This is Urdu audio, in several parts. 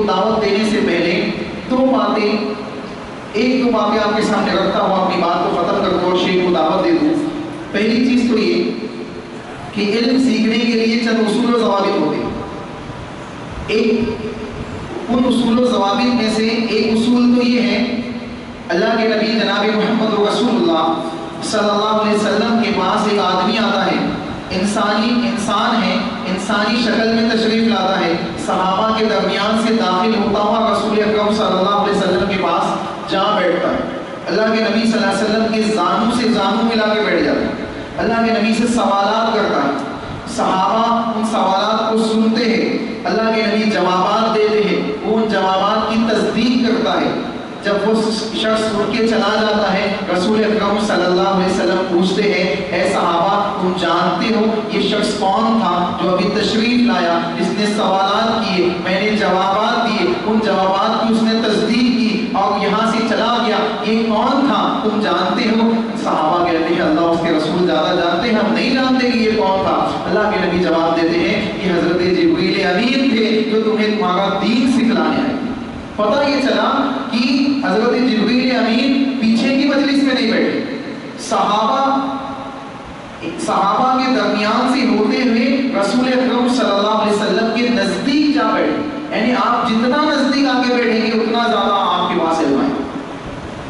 دعوت دینے سے پہلے ایک دو باتیں آپ کے سامنے رکھتا ہوں، اپنی بات کو ختم کر دوں اور شیخ کو دعوت دے دوں۔ پہلی چیز تو یہ کہ علم سیکھنے کے لیے چند اصول و ضوابط ہوتے ہیں۔ ان اصول و ضوابط میں سے ایک اصول تو یہ ہے، اللہ کے نبی جناب محمد رسول اللہ صلی اللہ علیہ وسلم کے پاس ایک آدمی آتا ہے، انسان ہے، انسانی شکل میں تشریف لاتا ہے، صحابہ کے درمیان سے داخل ہوتا ہوا رسول اکرم صلی اللہ علیہ وسلم کے پاس جا بیٹھتا ہے۔ اللہ کے نبی صلی اللہ علیہ وسلم کے زانوں سے زانوں ملا کے بیٹھ جاتا ہے، اللہ کے نبی سے سوالات کرتا ہے، صحابہ ان سوالات کو سنتے ہیں، اللہ کے نبی جوابات دیتے ہیں، وہ ان جوابات کی تصدیق کرتا ہے۔ جب وہ شخص اٹھ کے چلا جاتا ہے، رسول اکرم صلی اللہ علیہ وسلم پوچھتے ہیں، اے صحابہ تم جانتے ہو یہ شخص کون تھا جو ابھی تشریف لایا، جس نے سوالات کیے، میں نے جوابات دیے، ان جوابات کی اس نے تصدیق کی اور یہاں سے چلا گیا، یہ کون تھا تم جانتے ہو؟ صحابہ کہتے ہیں اللہ اس کے رسول زیادہ جانتے ہیں، ہم نہیں جانتے کہ یہ کون تھا۔ اللہ کے نبی جواب دیتے ہیں کہ حضرت جبریل امین تھے جو تمہیں تمہارا دین سکھلانے آئے۔ پتہ یہ چلا کہ حضرت جبریل امین پیچھے کی مجلس میں نہیں بیٹھے، صحابہ کے درمیان سے ہوتے ہوئے رسول اکرم صلی اللہ علیہ وسلم کے نزدیک جا بیٹھے، یعنی آپ جتنا نزدیک آگے بیٹھیں گے اتنا زیادہ آپ کے پاس علم آئے۔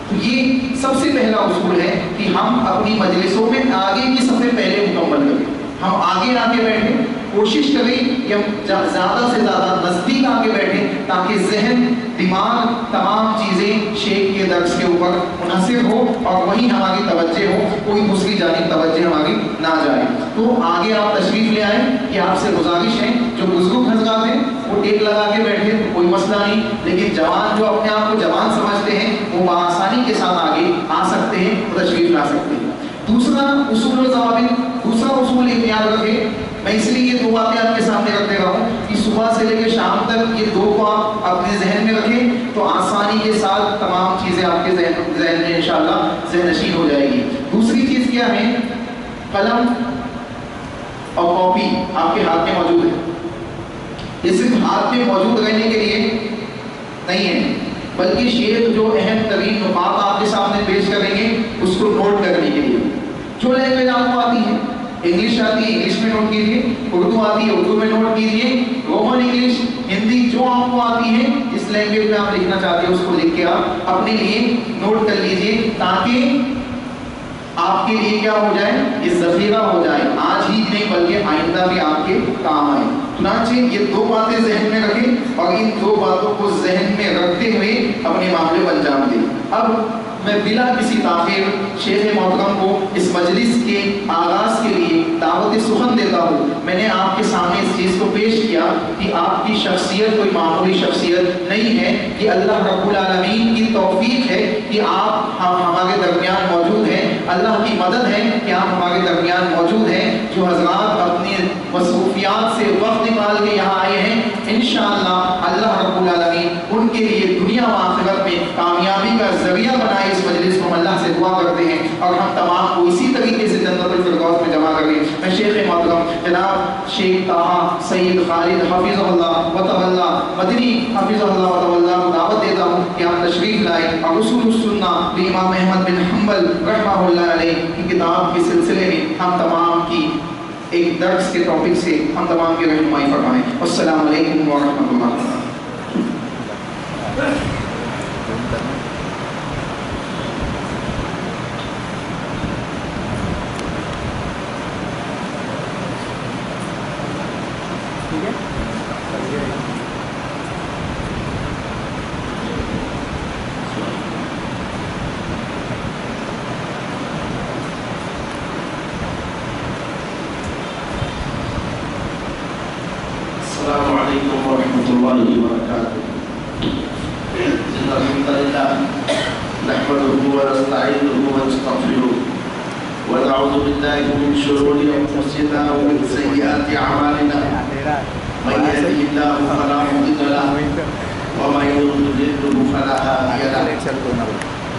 تو یہ سب سے پہلا اصول ہے کہ ہم اپنی مجلسوں میں آگے کی صفحے پہلے مکمل کریں، ہم آگے آ کے بیٹھیں، کوشش کریں کہ ہم زیادہ سے زیادہ نزدیک آ کے بیٹھیں تاکہ ذہن، دماغ، تمام چیزیں شیخ کے درس کے اوپر منحصر ہو اور وہیں ہماری توجہ ہو، کوئی دوسری جانب توجہ ہماری نہ جائے۔ تو آگے آپ تشریف لے آئیں، یہ آپ سے گزارش ہے۔ جو بزرگ حضرات ہیں وہ ٹیک لگا کے بیٹھے تو کوئی مسئلہ نہیں، لیکن جوان جو اپنے آپ کو جوان سمجھتے ہیں وہ بآسانی کے ساتھ آگے آ سکتے ہیں، وہ تشریف لا سکتے ہیں۔ دوسرا اصول و ضوابط، دوسرا اصول یہ یاد رکھیں، میں اس لیے یہ دو باتیں آپ کے سامنے رکھ دے رہا ہوں کہ صبح سے لے کے شام تک یہ دو کو آپ اپنے ذہن میں رکھیں تو آسانی کے ساتھ تمام چیزیں آپ کے ذہن میں انشاءاللہ ذہن نشین ہو جائے گی۔ دوسری چیز کیا ہے، قلم اور کاپی آپ کے ہاتھ میں موجود ہے۔ یہ صرف ہاتھ میں موجود رہنے کے لیے نہیں ہے، بلکہ شیخ جو اہم ترین نکات آپ کے سامنے پیش کریں گے اس کو نوٹ کرنے کے لیے۔ جو لینگویج آپ کو آتی ہے، انگلش آتی ہے انگلش میں نوٹ کیجیے، اردو آتی ہے اردو میں نوٹ کیجیے، رومن انگلش، ہندی جو آپ کو آتی ہے جس لینگویج میں آپ لکھنا چاہتے ہیں اس کو لکھ کے آپ اپنے لیے نوٹ کر لیجیے تاکہ آپ کے لیے کیا ہو جائے، یہ ذخیرہ ہو جائے، آج ہی نہیں بلکہ آئندہ بھی آپ کے کام آئے۔ چنانچہ یہ دو باتیں ذہن میں رکھیں اور ان دو باتوں کو ذہن میں رکھتے ہوئے اپنے معاملے کو انجام دیں۔ اب میں بلا کسی تاخیر شیخ محترم کو اس مجلس کے آغاز کے لیے دعوت سخن دیتا ہوں۔ میں نے آپ کے سامنے اس چیز کو پیش کیا کہ آپ کی شخصیت کوئی معمولی شخصیت نہیں ہے، یہ اللہ رب العالمین کی توفیق ہے کہ آپ ہمارے درمیان موجود ہیں، اللہ کی مدد ہے کہ آپ ہمارے درمیان موجود ہیں۔ جو حضرات اپنی مصروفیات سے وقت نکال کے یہاں آئے ہیں، انشاءاللہ اللہ رب العالمین ان کے لیے دنیا و آخرت میں کامیابی کا ذریعہ بنائے۔ اس مجلس کو ہم اللہ سے دعا کرتے ہیں اور ہم تمام کو اسی طریقے سے جنت الفردوس میں جمع کریں۔ میں شیخ محترم جناب شیخ طہا سید خالد حفظہ اللہ وتولہ مدنی حفظہ اللہ وتولہ کو دعوت دیتا ہوں کہ آپ تشریف لائیں اور اصول السنہ امام احمد بن حنبل رحمہ اللہ علیہ کی کتاب کے سلسلے میں ہم تمام کی ایک درس کے ٹاپک سے ہم تمام کی رہنمائی فرمائیں۔ السلام علیکم ورحمۃ اللہ وبرکاتہ۔ السلام علیکم ورحمۃ اللہ وبرکاتہ۔ ان الحمد للہ نحمده ونستعینه ونستغفره ونعوذ باللہ من شرور انفسنا ومن سیئات اعمالنا، من یهده اللہ فلا مضل له ومن یضلل فلا هادی له،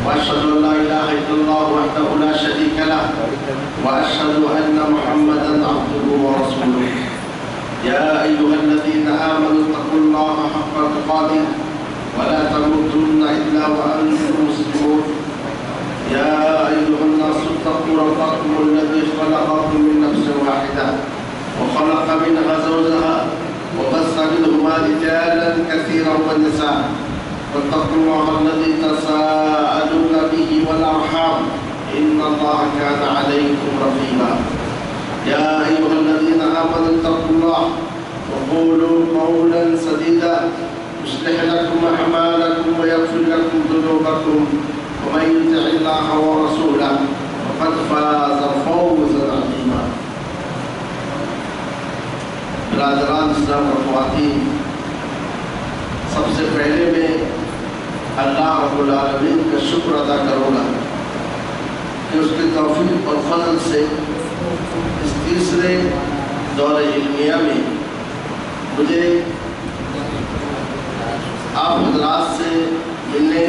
واشهد ان لا اله الا الله وحده لا شريك له، واشهد ان محمدا عبده ورسوله۔ يا أيها الذين آمنوا اتقوا الله حق تقاته ولا تموتن إلا وأنتم مسلمون. يا أيها الناس اتقوا ربكم الذي خلقكم من نفس واحدة وخلق منها زوجها وبث منهما رجالا كثيرا ونساء واتقوا الله الذي تساءلون به والأرحام إن الله كان عليكم رقيبا. يا أيها الذين آمنوا اتقوا الله وقولوا قولا سديدا يصلح لكم أعمالكم ويغفر لكم ذنوبكم ومن يطع الله ورسوله فقد فاز فوزا عظيما. برادران اسلام اور خواتین، سب سے پہلے میں اللہ رب العالمین کا شکر ادا کروں گا کہ اس کے توفیق اور فضل سے اس تیسرے دور علمیہ میں مجھے آپ حضرات سے ملنے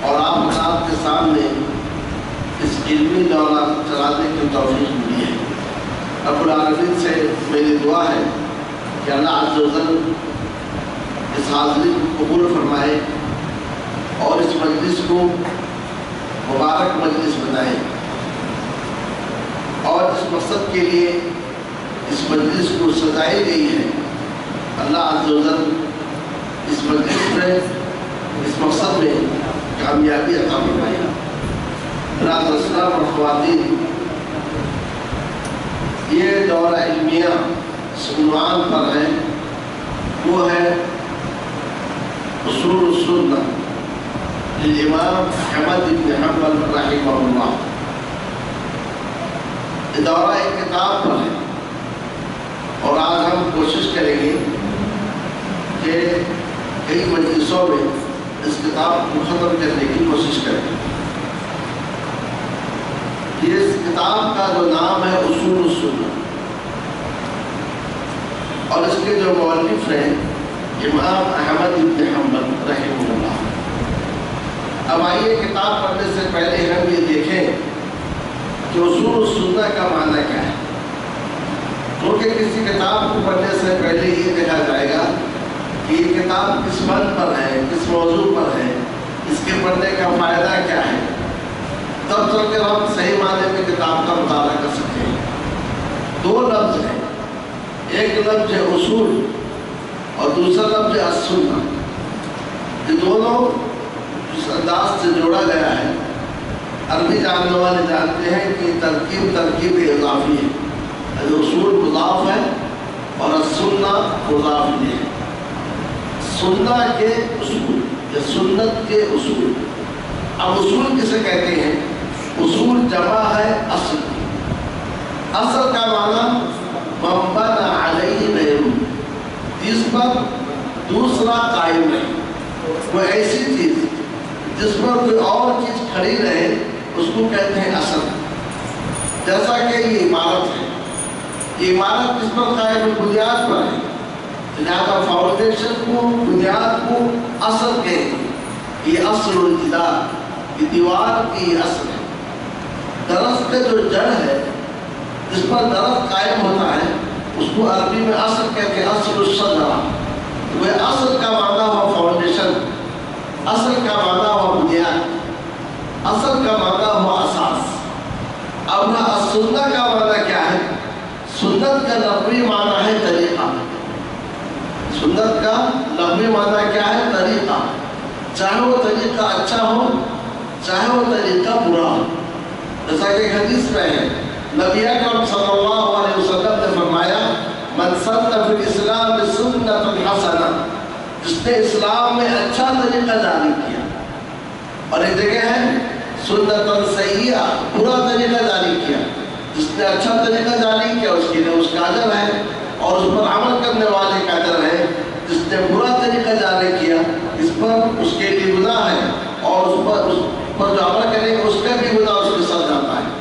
اور آپ حضرات کے سامنے اس علمی دورہ چلانے کی توفیق ملی ہے۔ رب العالمین سے میری دعا ہے کہ اللہ عز و جل اس حاضری کو قبول فرمائے اور اس مجلس کو مبارک مجلس بنائے، اور اس مقصد کے لیے اس مجلس کو سجائی گئی ہے اللہ عز و جل اس مجلس میں اس مقصد میں کامیابی عطا فرمائے۔ برادر اسلام اور خواتین، یہ دورہ علمیہ عنوان پر ہے، وہ ہے اصول السنہ للامام احمد بن حنبل رحمہ اللہ۔ یہ دورہ ایک کتاب پر ہے اور آج ہم کوشش کریں گے کہ کئی مجلسوں میں اس کتاب کو ختم کرنے کی کوشش کریں۔ یہ اس کتاب کا جو نام ہے اصول السنہ، اور اس کے جو مؤلف ہیں امام احمد بن حنبل رحمہ اللہ۔ اب آئیے کتاب پڑھنے سے پہلے ہم یہ دیکھیں کہ اصول السنہ کا معنی کیا ہے، کیونکہ کسی کتاب کو پڑھنے سے پہلے یہ دیکھا جائے گا کہ یہ کتاب کس فن پر ہے، کس موضوع پر ہے، اس کے پڑھنے کا فائدہ کیا ہے، تب چل کر ہم صحیح معنی میں کتاب کا مطالعہ کر سکتے ہیں۔ دو لفظ ہیں، ایک لفظ ہے اصول اور دوسرا لفظ ہے السنہ۔ یہ دونوں اس انداز سے جوڑا گیا ہے، عربی جاننے والے جانتے ہیں کہ ترکیب اضافی ہے، اصول مضاف ہے اور السنہ مضاف ہے۔ سنہ کے اصول یا سنت کے اصول۔ اب اصول کسے کہتے ہیں؟ اصول جمع ہے اصل۔ اصل کا معنی مبنی علیہ غیرہ، جس پر دوسرا قائم ہے، وہ ایسی چیز جس پر کوئی اور چیز کھڑی رہے اس کو کہتے ہیں اصل۔ جیسا کہ یہ عمارت ہے، یہ عمارت کس پر قائم ہے؟ بنیاد پر ہے، لہذا فاؤنڈیشن کو، بنیاد کو اصل کہتے ہیں۔ یہ اصل الجدار، یہ دیوار کی اصل ہے۔ درخت کا جو جڑ ہے جس پر درخت قائم ہوتا ہے اس کو عربی میں اصل کہتے ہیں، اصل الشجرہ۔ وہ اصل کا معنی ہوا فاؤنڈیشن، اصل کا معنی ہوا بنیاد، اصل کا معنی ہوا اساس۔ اب نہ السنہ کا معنی کیا ہے؟ سنت کا لغوی معنی ہے طریقہ۔ سنت کا لغوی معنی کیا ہے؟ طریقہ، چاہے وہ طریقہ اچھا ہو چاہے وہ طریقہ برا ہو۔ جیسا کہ ایک حدیث میں ہے، نبی اکرم صلی اللہ علیہ وسلم نے فرمایا من سن فی الاسلام سنۃ حسنہ، جس نے اسلام میں اچھا طریقہ جاری کیا، اور ایک جگہ ہے سنۃ سیئہ، برا طریقہ جاری کیا۔ جس نے اچھا طریقہ جاری کیا اس کے لیے اس کا اجر ہے اور اس پر عمل کرنے والے کا اجر ہے۔ جس نے برا طریقہ جاری کیا اس پر اس کے لیے گناہ ہے، اور اس پر جو عمل کرے اس کا بھی گناہ اس کے ساتھ جاتا ہے۔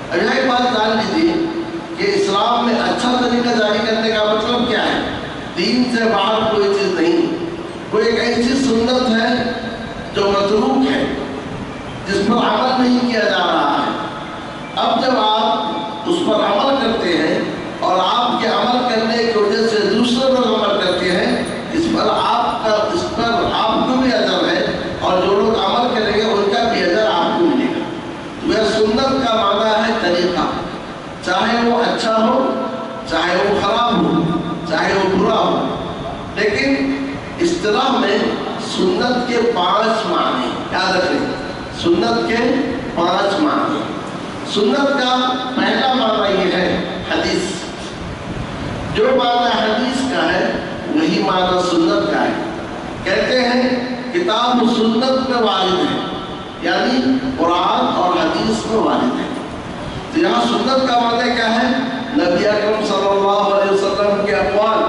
اب یہاں ایک بات جان لیجیے کہ اسلام میں اچھا طریقہ جاری کرنے کا مطلب کیا ہے؟ دین سے باہر کوئی چیز نہیں، کوئی ایک ایسی سنت ہے جو متروک ہے، جس پر عمل نہیں کیا جا رہا ہے۔ اب جب آپ اس پر عمل کرتے ہیں اور آپ کے عمل کرنے کے اصطلاح میں سنت کے 5 معنی یاد رکھیں، سنت کے 5 معنی۔ سنت کا پہلا معنی یہ ہے حدیث، جو معنی حدیث کا ہے وہی معنی سنت کا ہے۔ کہتے ہیں کتاب و سنت میں وارد ہے، یعنی قرآن اور حدیث میں وارد ہے۔ تو یہاں سنت کا معنی کیا ہے؟ نبی اکرم صلی اللہ علیہ وسلم کے اقوال،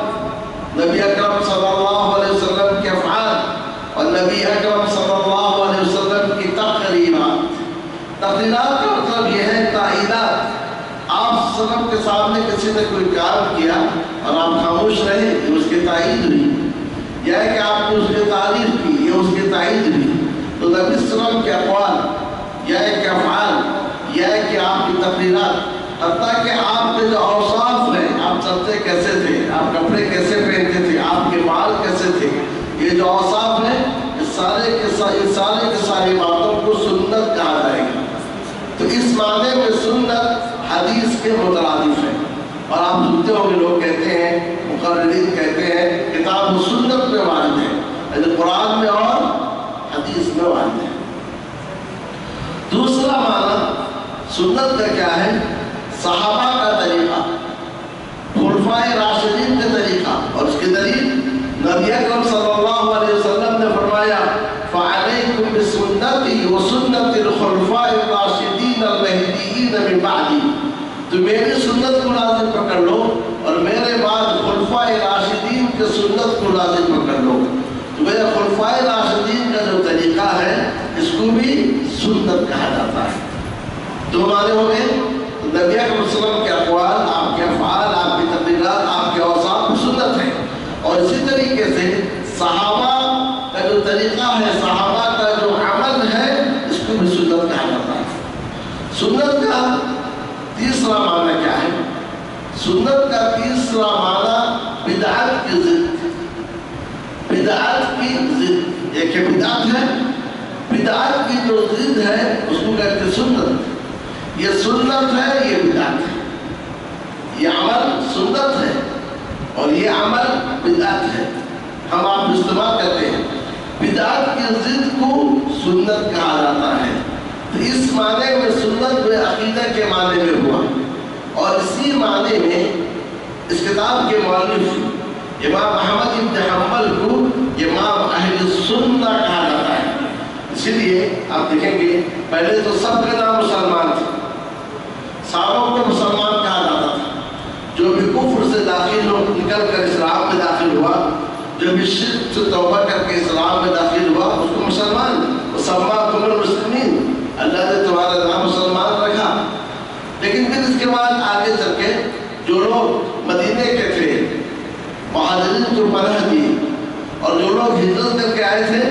نبی اکرم صلی اللہ علیہ وسلم کے افعال، اور نبی اکرم صلی اللہ علیہ وسلم کی تقریرات۔ تقریرات کا مطلب یہ ہے تائیدات۔ آپ صلی اللہ علیہ وسلم کے سامنے کسی نے کوئی کام کیا اور آپ خاموش رہے، یہ اس کی تائید ہوئی، یا کہ آپ نے اس کی تعریف کی، یہ اس کی تائید ہوئی۔ تو نبی صلی اللہ علیہ وسلم کے اقوال یا کہ افعال یا کہ آپ کی تقریرات، حتیٰ کہ آپ کے جو اوصاف ہیں، آپ چلتے کیسے تھے، آپ کپڑے کیسے پہنتے تھے، آپ کے بال کیسے تھے، یہ جو اوصاف ہیں اس سارے کی ساری باتوں کو سنت کہا جائے گا۔ تو اس معنی میں سنت حدیث کے مترادف ہے۔ اور آپ سنتے ہوں گے لوگ کہتے ہیں، مقررین کہتے ہیں کتاب و سنت میں وارد ہے، یعنی قرآن میں اور حدیث میں وارد ہے۔ دوسرا معنی سنت کا کیا ہے؟ صحابہ کا طریقہ، خلفائے راشدین کا طریقہ، اور اس کی دلیل نبی اکرم صلی اللہ علیہ وسلم نے فرمایا فَعَلَيْكُمْ بِسُنَّتِي وَسُنَّتِ الْخُلَفَاءِ الرَّاشِدِينَ الْمَهْدِيِّينَ مِن بَعْدِي۔ تو میری سنت کو لازم پکڑ لو اور میرے بعد خلفائے راشدین کے سنت کو لازم پکڑ لو۔ تو میرے خلفائے راشدین کا جو طریقہ ہے اس کو بھی سنت کہا جاتا ہے۔ دو معنی ہو گئے، نبی اکرم صلی اللہ علیہ وسلم کے اقوال، آپ کے افعال، آپ کی تقریرات، آپ کے اوصاف سنت ہے۔ اور اسی طریقے سے صحابہ کا جو طریقہ ہے، صحابہ کا جو عمل ہے، اس کو بھی سنت کہا جاتا ہے۔ سنت کا تیسرا معنی کیا ہے؟ سنت کا تیسرا معنی بدعت کی ضد، بدعت کی ضد۔ ایک بدعت ہے، بدعت کی جو ضد ہے اس کو کہتے ہیں سنت۔ یہ سنت ہے، یہ بدعت ہے۔ یہ عمل سنت ہے اور یہ عمل بدعت ہے۔ ہم آپ استعمال کرتے ہیں، بدعت کی ضد کو سنت کہا جاتا ہے۔ تو اس معنی میں سنت میں عقیدہ کے معنی میں ہوا، اور اسی معنی میں اس کتاب کے مؤلف امام احمد بن حنبل کو امام اہل سنہ کہا جاتا ہے۔ اسی لیے آپ دیکھیں گے پہلے تو سب کا نام مسلمان تھے، ساروں کو مسلمان کہا جاتا تھا۔ جو بھی کفر سے داخل ہو نکل کر اسلام میں داخل ہوا، جو بھی شرک سے توبہ کر کے اسلام میں داخل ہوا، اس کو مسلمان، وَسَمَّاكُمُ الْمُسْلِمِينَ، اللہ نے تمہارا نام مسلمان رکھا۔ لیکن پھر اس کے بعد آگے چل کے جو لوگ مدینے کے تھے، مہاجرین کو پناہ دی، اور جو لوگ ہجرت کر کے آئے تھے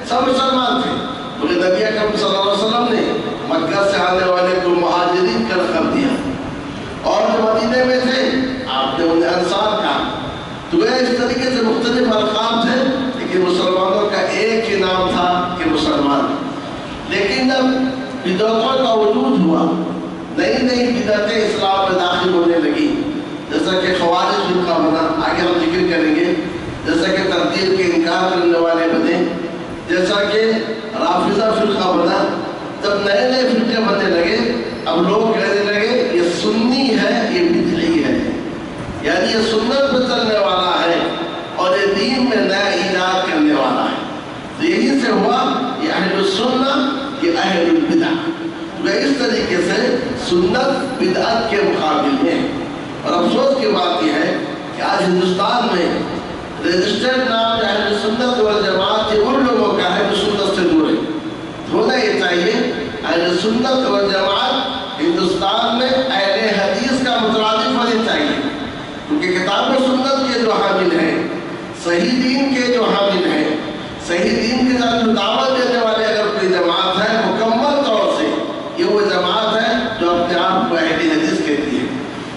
سب مسلمان تھے، مگر نبی اکرم صلی اللہ علیہ وسلم نے مکہ سے آنے والے کو مہاجرین کا لقب دیا، اور جو مدینے میں تھے آپ نے انہیں انصار کہا۔ تو اس طریقے سے مختلف القاب تھے، لیکن مسلمانوں کا ایک ہی نام تھا کہ مسلمان۔ لیکن جب بدعتوں کا وجود ہوا، نئی نئی بدعتیں اسلام میں داخل ہونے لگی، جیسا کہ خوارج فرقہ بنا، آگے ہم ذکر کریں گے، جیسا کہ ترتیب کے انکار کرنے والے بنے، جیسا کہ رافضہ فرقہ بنا۔ جب نئے نئے فرقے بننے لگے، اب لوگ کہنے لگے یہ سنی ہے، یہ بدعی ہے، یعنی یہ سنت پہ چلنے والا ہے اور یہ دین میں نیا ایجاد کرنے والا ہے۔ تو یہی سے ہوا یہ اہل السنہ، یہ اہل البدع۔ تو اس طریقے سے سنت بدعت کے مقابل میں، اور افسوس کی بات یہ ہے کہ آج ہندوستان میں رجسٹرڈ نام اہل سنت والجماعت یہ ان لوگوں کا ہے جو سنت سے دور ہے۔ ہونا یہ چاہیے اہل سنت والجماعت ہندوستان میں اہل حدیث کا مترادف ہونا چاہیے، کیونکہ کتاب و سنت کے جو حامل ہیں، صحیح دین کے جو حامل ہیں، صحیح دین کے ساتھ دعوت دینے والے اگر کوئی جماعت ہے مکمل طور سے، یہ وہ جماعت ہے جو اپنے آپ کو اہل حدیث کہتی ہے۔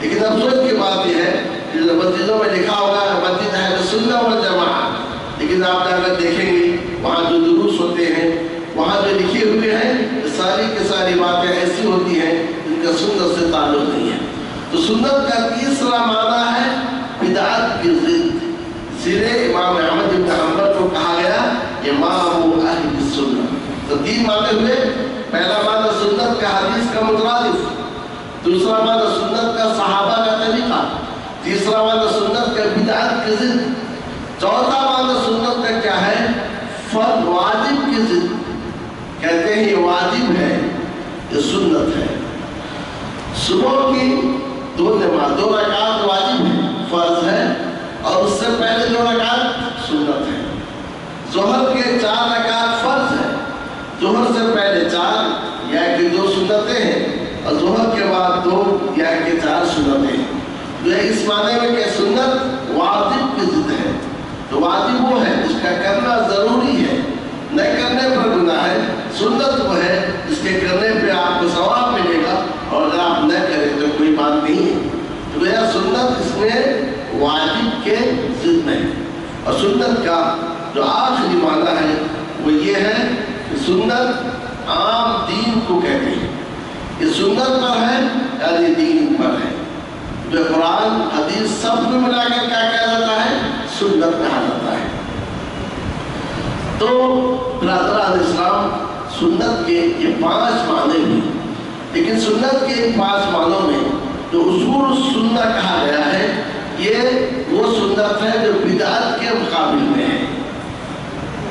لیکن افسوس کی بات یہ ہے کہ مسجدوں میں لکھا ہوگا مسجد اہل سنت والجماعت، لیکن آپ جا کر دیکھیں گے وہاں جو دروس ہوتے ہیں، وہاں جو لکھے ہوئے ہیں، ساری کی ساری باتیں ایسی ہوتی ہیں جن کا سنت سے تعلق نہیں ہے۔ تو سنت کا تیسرا معنی ہے بدعت کی ضد۔ سرے امام احمد بن حنبل کو کہا کا مترادف، دوسرا معنی سنت کا صحابہ کا طریقہ، تیسرا معنی سنت کا بدعت کی ضد، چوتھا معنی سنت کا کیا ہے؟ فرض واجب کی ضد. کہتے ہیں یہ واجب ہے، یہ سنت ہے. صبح کی 2 رکعات واجب ہے، فرض ہے، اور اس سے پہلے 2 رکعات سنت ہے. ظہر کے 4 رکعات فرض ہے، ظہر سے پہلے 4 یا کہ 2 سنتیں ہیں، اور ظہر کے بعد 2 یا کہ 4 سنتیں ہیں. جو اس معنی میں کہ سنت واجب کی ضد ہے. تو واجب وہ ہے جس کا کرنا ضروری ہے، نہ کرنے پر گناہ ہے. سنت وہ ہے جس کے کرنے پہ آپ کو ثواب ملے گا، اور اگر آپ نہ کریں تو کوئی بات نہیں ہے. تو یہ سنت اس میں واجب کے ضد میں ہے. اور سنت کا جو آخری معنی ہے وہ یہ ہے کہ سنت عام دین کو کہتے ہیں. یہ سنت پر ہے یعنی دین پر ہے. جو قرآن حدیث سب میں ملا کر کیا کہا جاتا ہے؟ سنت کہا جاتا ہے. تو برادران اسلام، سنت کے یہ 5 معنی ہیں. لیکن سنت کے ان 5 معنوں میں جو اصول سنت کہا گیا ہے، یہ وہ سنت ہے جو بدعت کے مقابل میں ہے،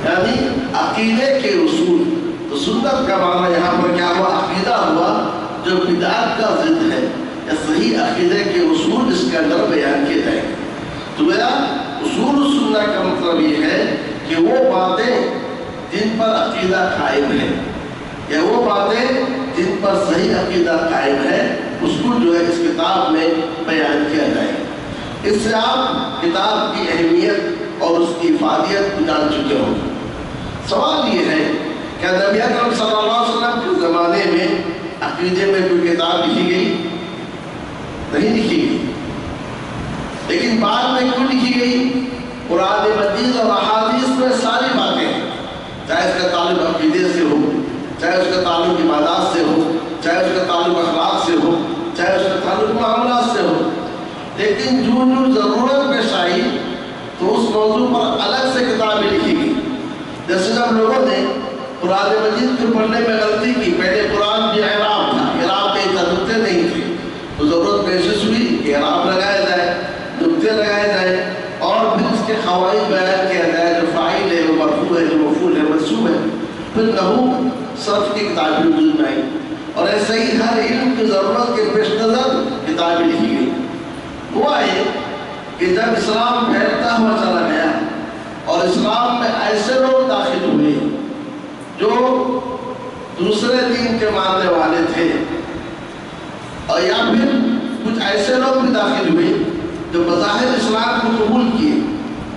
یعنی عقیدے کے اصول. تو سنت کا معنی یہاں پر کیا ہوا؟ عقیدہ ہوا جو بدعت کا ضد ہے، یا صحیح عقیدے کے اصول اس کے اندر بیان کیے جائیں. تو میرا اصول سنت کا مطلب یہ ہے کہ وہ باتیں جن پر عقیدہ قائم ہے، یا وہ باتیں جن پر صحیح عقیدہ قائم ہے، اس کو جو ہے اس کتاب میں بیان کیا جائے. اس سے آپ کتاب کی اہمیت اور اس کی افادیت جان چکے ہوں. سوال یہ ہے کہ نبی اکرم صلی اللہ علیہ وسلم کے زمانے میں عقیدے میں کوئی کتاب لکھی گئی؟ نہیں لکھی گئی. لیکن بعد میں کیوں لکھی گئی؟ قرآن مجید اور احادیث میں ساری باتیں ہیں، چاہے اس کا تعلق عقیدے سے ہو، چاہے اس کا تعلق عبادات سے ہو، چاہے اس کا تعلق اخلاق سے ہو، چاہے اس کا تعلق معاملات سے ہو. لیکن جو ضرورت پیش آئی تو اس موضوع پر الگ سے کتابیں لکھی گئی. جیسے جب لوگوں نے قرآن مجید کو پڑھنے میں غلطی کی، پہلے قرآن بھی اعراب تھا، اعراب کے نقطے نہیں تھے، تو ضرورت محسوس ہوئی کہ اعراب لگایا جائے، نقطے لگائے جائے، اور پھر اس کے قواعد بیان کیا جائے. جو فاعل ہے وہ مرفوع ہے، جو مفعول ہے منصوب ہے. پھر نحو صرف کی کتابیں وجود میں آئی، اور ایسے ہی ہر علم کی ضرورت کے پیش نظر کتابیں لکھی گئی. ہوا یہ کہ جب اسلام پھیلتا ہوا چلا گیا اور اسلام میں ایسے لوگ داخل ہوئے جو دوسرے دین کے ماننے والے تھے، اور یا پھر کچھ ایسے لوگ بھی داخل ہوئے جو بظاہر اسلام کو قبول کیے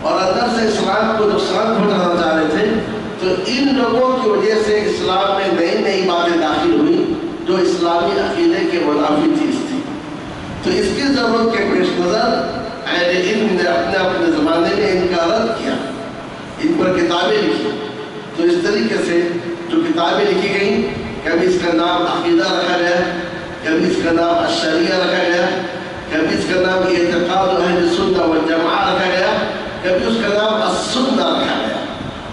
اور اندر سے اسلام کو نقصان پہنچانا چاہ رہے تھے، تو ان لوگوں کی وجہ سے اسلام میں نئی نئی باتیں داخل ہوئی جو اسلامی عقیدے کے منافی چیز تھی. تو اس کی ضرورت کے پیش نظر اہل علم نے اپنے زمانے میں ان کا رد کیا، ان پر کتابیں لکھی. تو اس طریقے سے جو کتابیں لکھی گئیں، کبھی اس کا نام عقیدہ رکھا گیا، کبھی اس کا نام الشریعہ رکھا گیا، کبھی اس کا نام اعتقاد اہل سنت والجماعہ رکھا گیا، کبھی اس کا نام السنہ رکھا گیا.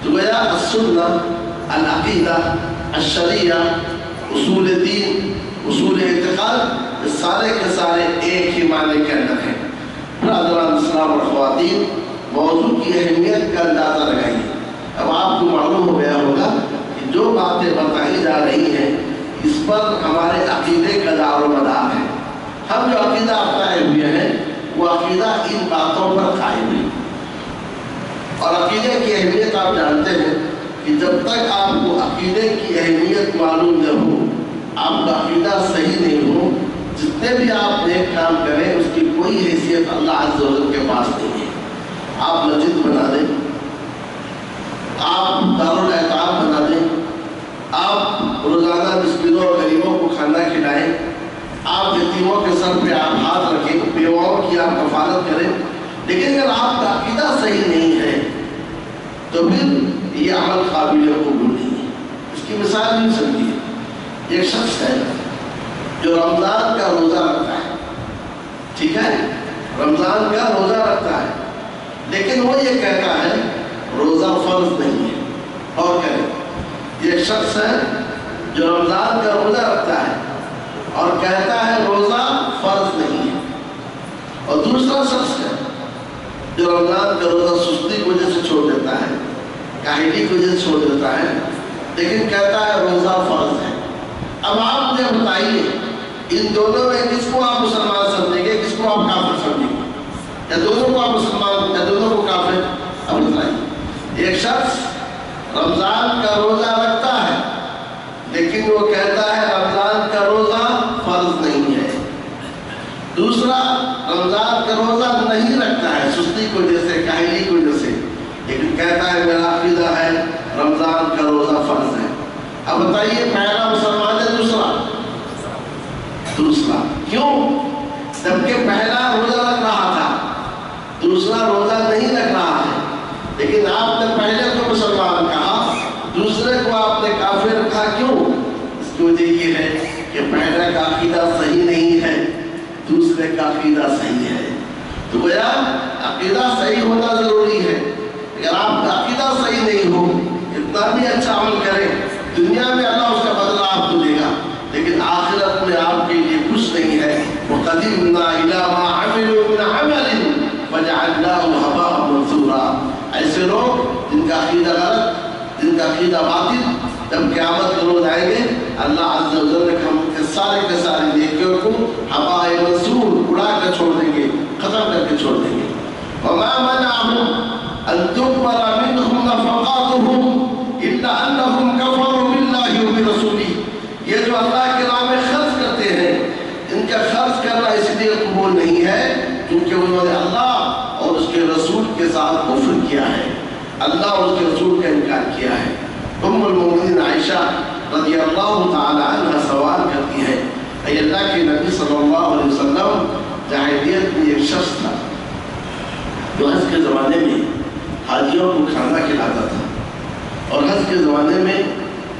تو گویا السنہ، العقیدہ، الشریعہ، اصول دین، اصول اعتقاد، سارے کے سارے ایک ہی معنی کے اندر ہیں. برادران اسلام اور خواتین، موضوع کی اہمیت کا اندازہ لگائیے. اب آپ کو معلوم ہو گیا ہوگا کہ جو باتیں بتائی جا رہی ہیں اس پر ہمارے عقیدے کا دار و مدار ہے. ہم جو عقیدہ اپنائے ہوئے ہیں وہ عقیدہ ان باتوں پر قائم ہے. اور عقیدے کی اہمیت آپ جانتے ہیں کہ جب تک آپ کو عقیدے کی اہمیت معلوم نہ ہو، آپ کا عقیدہ صحیح نہیں ہو، جتنے بھی آپ نیک کام کریں اس کی کوئی حیثیت اللہ عز و جل کے پاس نہیں ہے. آپ مسجد بنا دیں، آپ دارالایتام بنا دیں، آپ روزانہ مسکینوں اور غریبوں کو کھانا کھلائیں، آپ یتیموں کے سر پہ آپ ہاتھ رکھیں، بیواؤں کی آپ کفالت کریں، لیکن اگر آپ کا عقیدہ صحیح نہیں ہے تو پھر یہ عمل قابل قبول نہیں ہے. اس کی مثال نہیں سمجھیے. ایک شخص ہے جو رمضان کا روزہ رکھتا ہے، ٹھیک ہے، رمضان کا روزہ رکھتا ہے، لیکن وہ یہ کہتا ہے روزہ فرض نہیں ہے. اور کرے یہ ایک شخص ہے جو رمضان کا روزہ رکھتا ہے اور کہتا ہے روزہ فرض نہیں ہے. اور دوسرا شخص ہے جو رمضان کا روزہ سستی کی وجہ سے چھوڑ دیتا ہے, کاہلی کی وجہ سے چھوڑ دیتا ہے, لیکن کہتا ہے روزہ فرض ہے. اب آپ مجھے بتائیے ان دونوں میں کس کو آپ مسلمان سمجھیں گے, کس کو آپ کافر سمجھیں گے؟ یا دونوں کو آپ مسلمان یا دونوں کو کافر؟ اب بتائیے. ایک شخص رمضان کا روزہ رکھتا ہے لیکن وہ کہتا ہے رمضان کا روزہ فرض نہیں ہے. دوسرا رمضان کا روزہ نہیں رکھتا ہے سستی کی وجہ سے, کاہلی کی وجہ سے, لیکن کہتا ہے میرا عقیدہ ہے رمضان کا روزہ فرض ہے. اب بتائیے پہلا مسلمان ہے دوسرا کیوں؟ جبکہ پہلا روزہ رکھ رہا تھا, دوسرا روزہ نہیں رکھ رہا ہے, لیکن آپ نے پہلے کو مسلمان کہا, دوسرے کو آپ نے کافر کہا. کیوں؟ اس کی وجہ یہ ہے کہ پہلے کا عقیدہ صحیح نہیں ہے, دوسرے کا عقیدہ صحیح ہے. تو گویا عقیدہ صحیح ہونا ضروری ہے. اگر آپ کا عقیدہ صحیح نہیں ہو, اتنا بھی اچھا عمل کریں, دنیا میں اللہ اس کا بدلہ آپ کو دے گا, لیکن آخرت میں آپ کے لیے کچھ نہیں ہے. وَقَدِمْنَا إِلَىٰ مَا عَمِلُوا مِنْ عَمَلٍ فَجَعَلْنَاهُ هَبَاءً مَنثُورًا. ایسے لوگ جن کا عقیدہ غلط, جن کا عقیدہ باطل, جب قیامت کے روز آئیں گے اللہ عز و جل ہم کے سارے نیکیوں کو ہبائے منصور اڑا کر چھوڑ دیں گے, ختم کر کے چھوڑ دیں گے. وَمَا مَنَعَهُمْ أَن تُقْبَلَ مِنْهُمْ نَفَقَاتُهُمْ إِلَّا أَنَّهُمْ كَفَرُوا بِاللَّهِ وَبِرَسُولِهِ. یہ جو اللہ کے راہ میں خرچ کرتے ہیں, ان کا خرچ کرنا اس لیے قبول نہیں ہے کیونکہ انہوں نے اللہ اور اس کے رسول کے ساتھ کفر کیا ہے, اللہ اور اس کے رسول کا انکار کیا ہے. ام المؤمنین عائشہ رضی اللہ تعالی عنہ سوال کرتی ہے, اے اللہ کے نبی صلی اللہ علیہ وسلم, جاہلیت میں ایک شخص تھا جو حج کے زمانے میں حاجیوں کو کھانا کھلاتا تھا, اور حج کے زمانے میں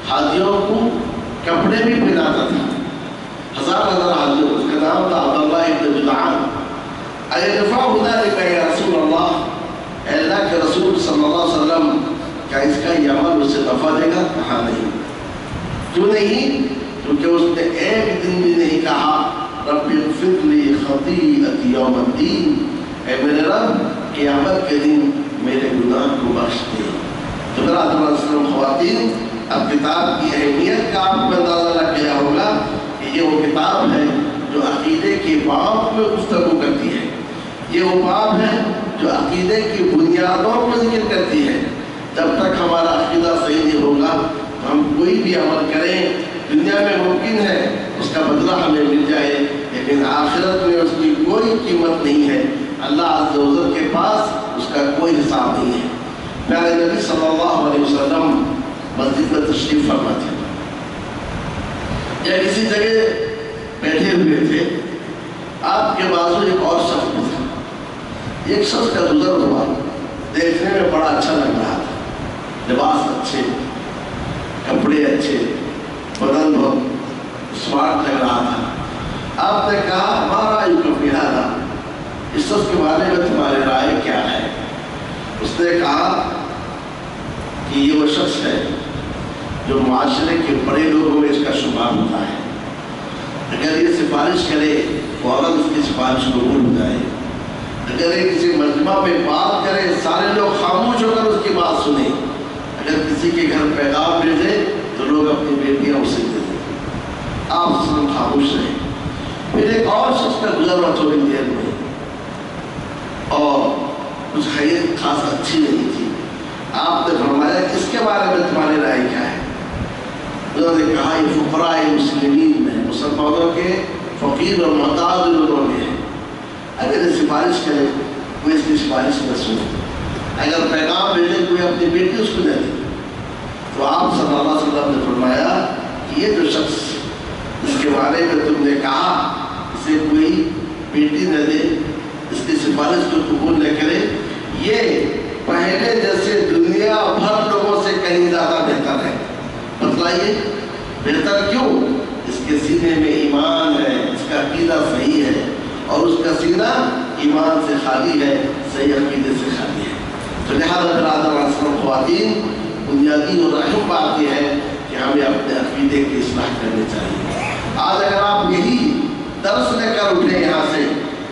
حاجیوں کو کپڑے بھی پہناتا تھا. ہزار حاجیوں, اس کا نام تھا عبداللہ ابن جدعان. ایدفع ذلك یا رسول اللہ, اے اللہ کے رسول صلی اللہ علیہ وسلم, کیا اس کا یہ عمل اسے دفع دے گا؟ کہا نہیں. کیوں نہیں؟ کیونکہ اس نے ایک دن بھی نہیں کہا رب اغفر لی خطیئتی یوم الدین, اے میرے رب قیامت کے دن میرے گناہ کو بخش دے. تو برادران خواتین, اب کتاب کی اہمیت کا آپ کو اندازہ لگ گیا ہوگا کہ یہ وہ کتاب ہے جو عقیدے کے باب میں گفتگو کرتی ہے. یہ وہ باب ہے جو عقیدے کی بنیادوں کو ذکر کرتی ہے. جب تک ہمارا عقیدہ صحیح نہیں ہوگا تو ہم کوئی بھی عمل کریں, دنیا میں ممکن ہے اس کا بدلہ ہمیں مل جائے, لیکن آخرت میں اس کی کوئی قیمت نہیں ہے. اللہ عز و جل کے پاس اس کا کوئی حساب نہیں ہے. پیارے نبی صلی اللہ علیہ وسلم مسجد میں تشریف فرما تھے, یا کسی جگہ بیٹھے ہوئے تھے, آپ کے بازو ایک اور شخص تھا. ایک شخص کا گزر ہوا, دیکھنے میں بڑا اچھا لگ رہا تھا, لباس اچھے, کپڑے اچھے, بدن بہت اسمارٹ لگ رہا تھا. آپ نے کہا ہمارا یہ کپڑے تھا, اس شخص کے بارے میں تمہاری رائے کیا ہے؟ اس نے کہا کہ یہ وہ شخص ہے جو معاشرے کے بڑے لوگوں میں اس کا شمار ہوتا ہے. اگر یہ سفارش کرے فوراً اس کی سفارش قبول ہو جائے. اگر یہ کسی مجمع میں بات کرے سارے لوگ خاموش ہو کر اس کی بات سنیں. اگر کسی کے گھر پیغام بھیجے تو لوگ اپنی بیٹیاں اسے دے دیں. آپ خاموش رہیں. پھر ایک اور شخص کا گزر ہوا تھوڑی دیر میں, اور کچھ خیر خاص اچھی نہیں تھی. آپ نے فرمایا اس کے بارے میں تمہاری رائے کیا ہے؟ انہوں نے کہا یہ فقراء مسلمین میں, مسلمانوں کے فقیر اور محتاج لوگوں میں ہے. اگر یہ سفارش کرے کوئی اس کی سفارش نہ سنے, اگر پیغام بھیجے کوئی اپنی بیٹی اس کو دے دے. تو آپ صلی اللہ علیہ وسلم نے فرمایا کہ یہ جو شخص جس کے بارے میں تم نے کہا اسے کوئی بیٹی نہ دے, اس کی سفارش کو قبول نہ کرے, یہ پہلے جیسے دنیا بھر لوگوں سے کہیں زیادہ بہتر ہے. بتلائیے بہتر کیوں؟ اس کے سینے میں ایمان ہے, اس کا عقیدہ صحیح ہے, اور اس کا سینہ ایمان سے خالی ہے, صحیح عقیدے سے خالی ہے. تو لہٰذا برادران خواتین, بنیادی اور اہم بات یہ ہے کہ ہمیں اپنے عقیدے کی اصلاح کرنی چاہیے. آج اگر آپ یہی درس لے کر اٹھیں یہاں سے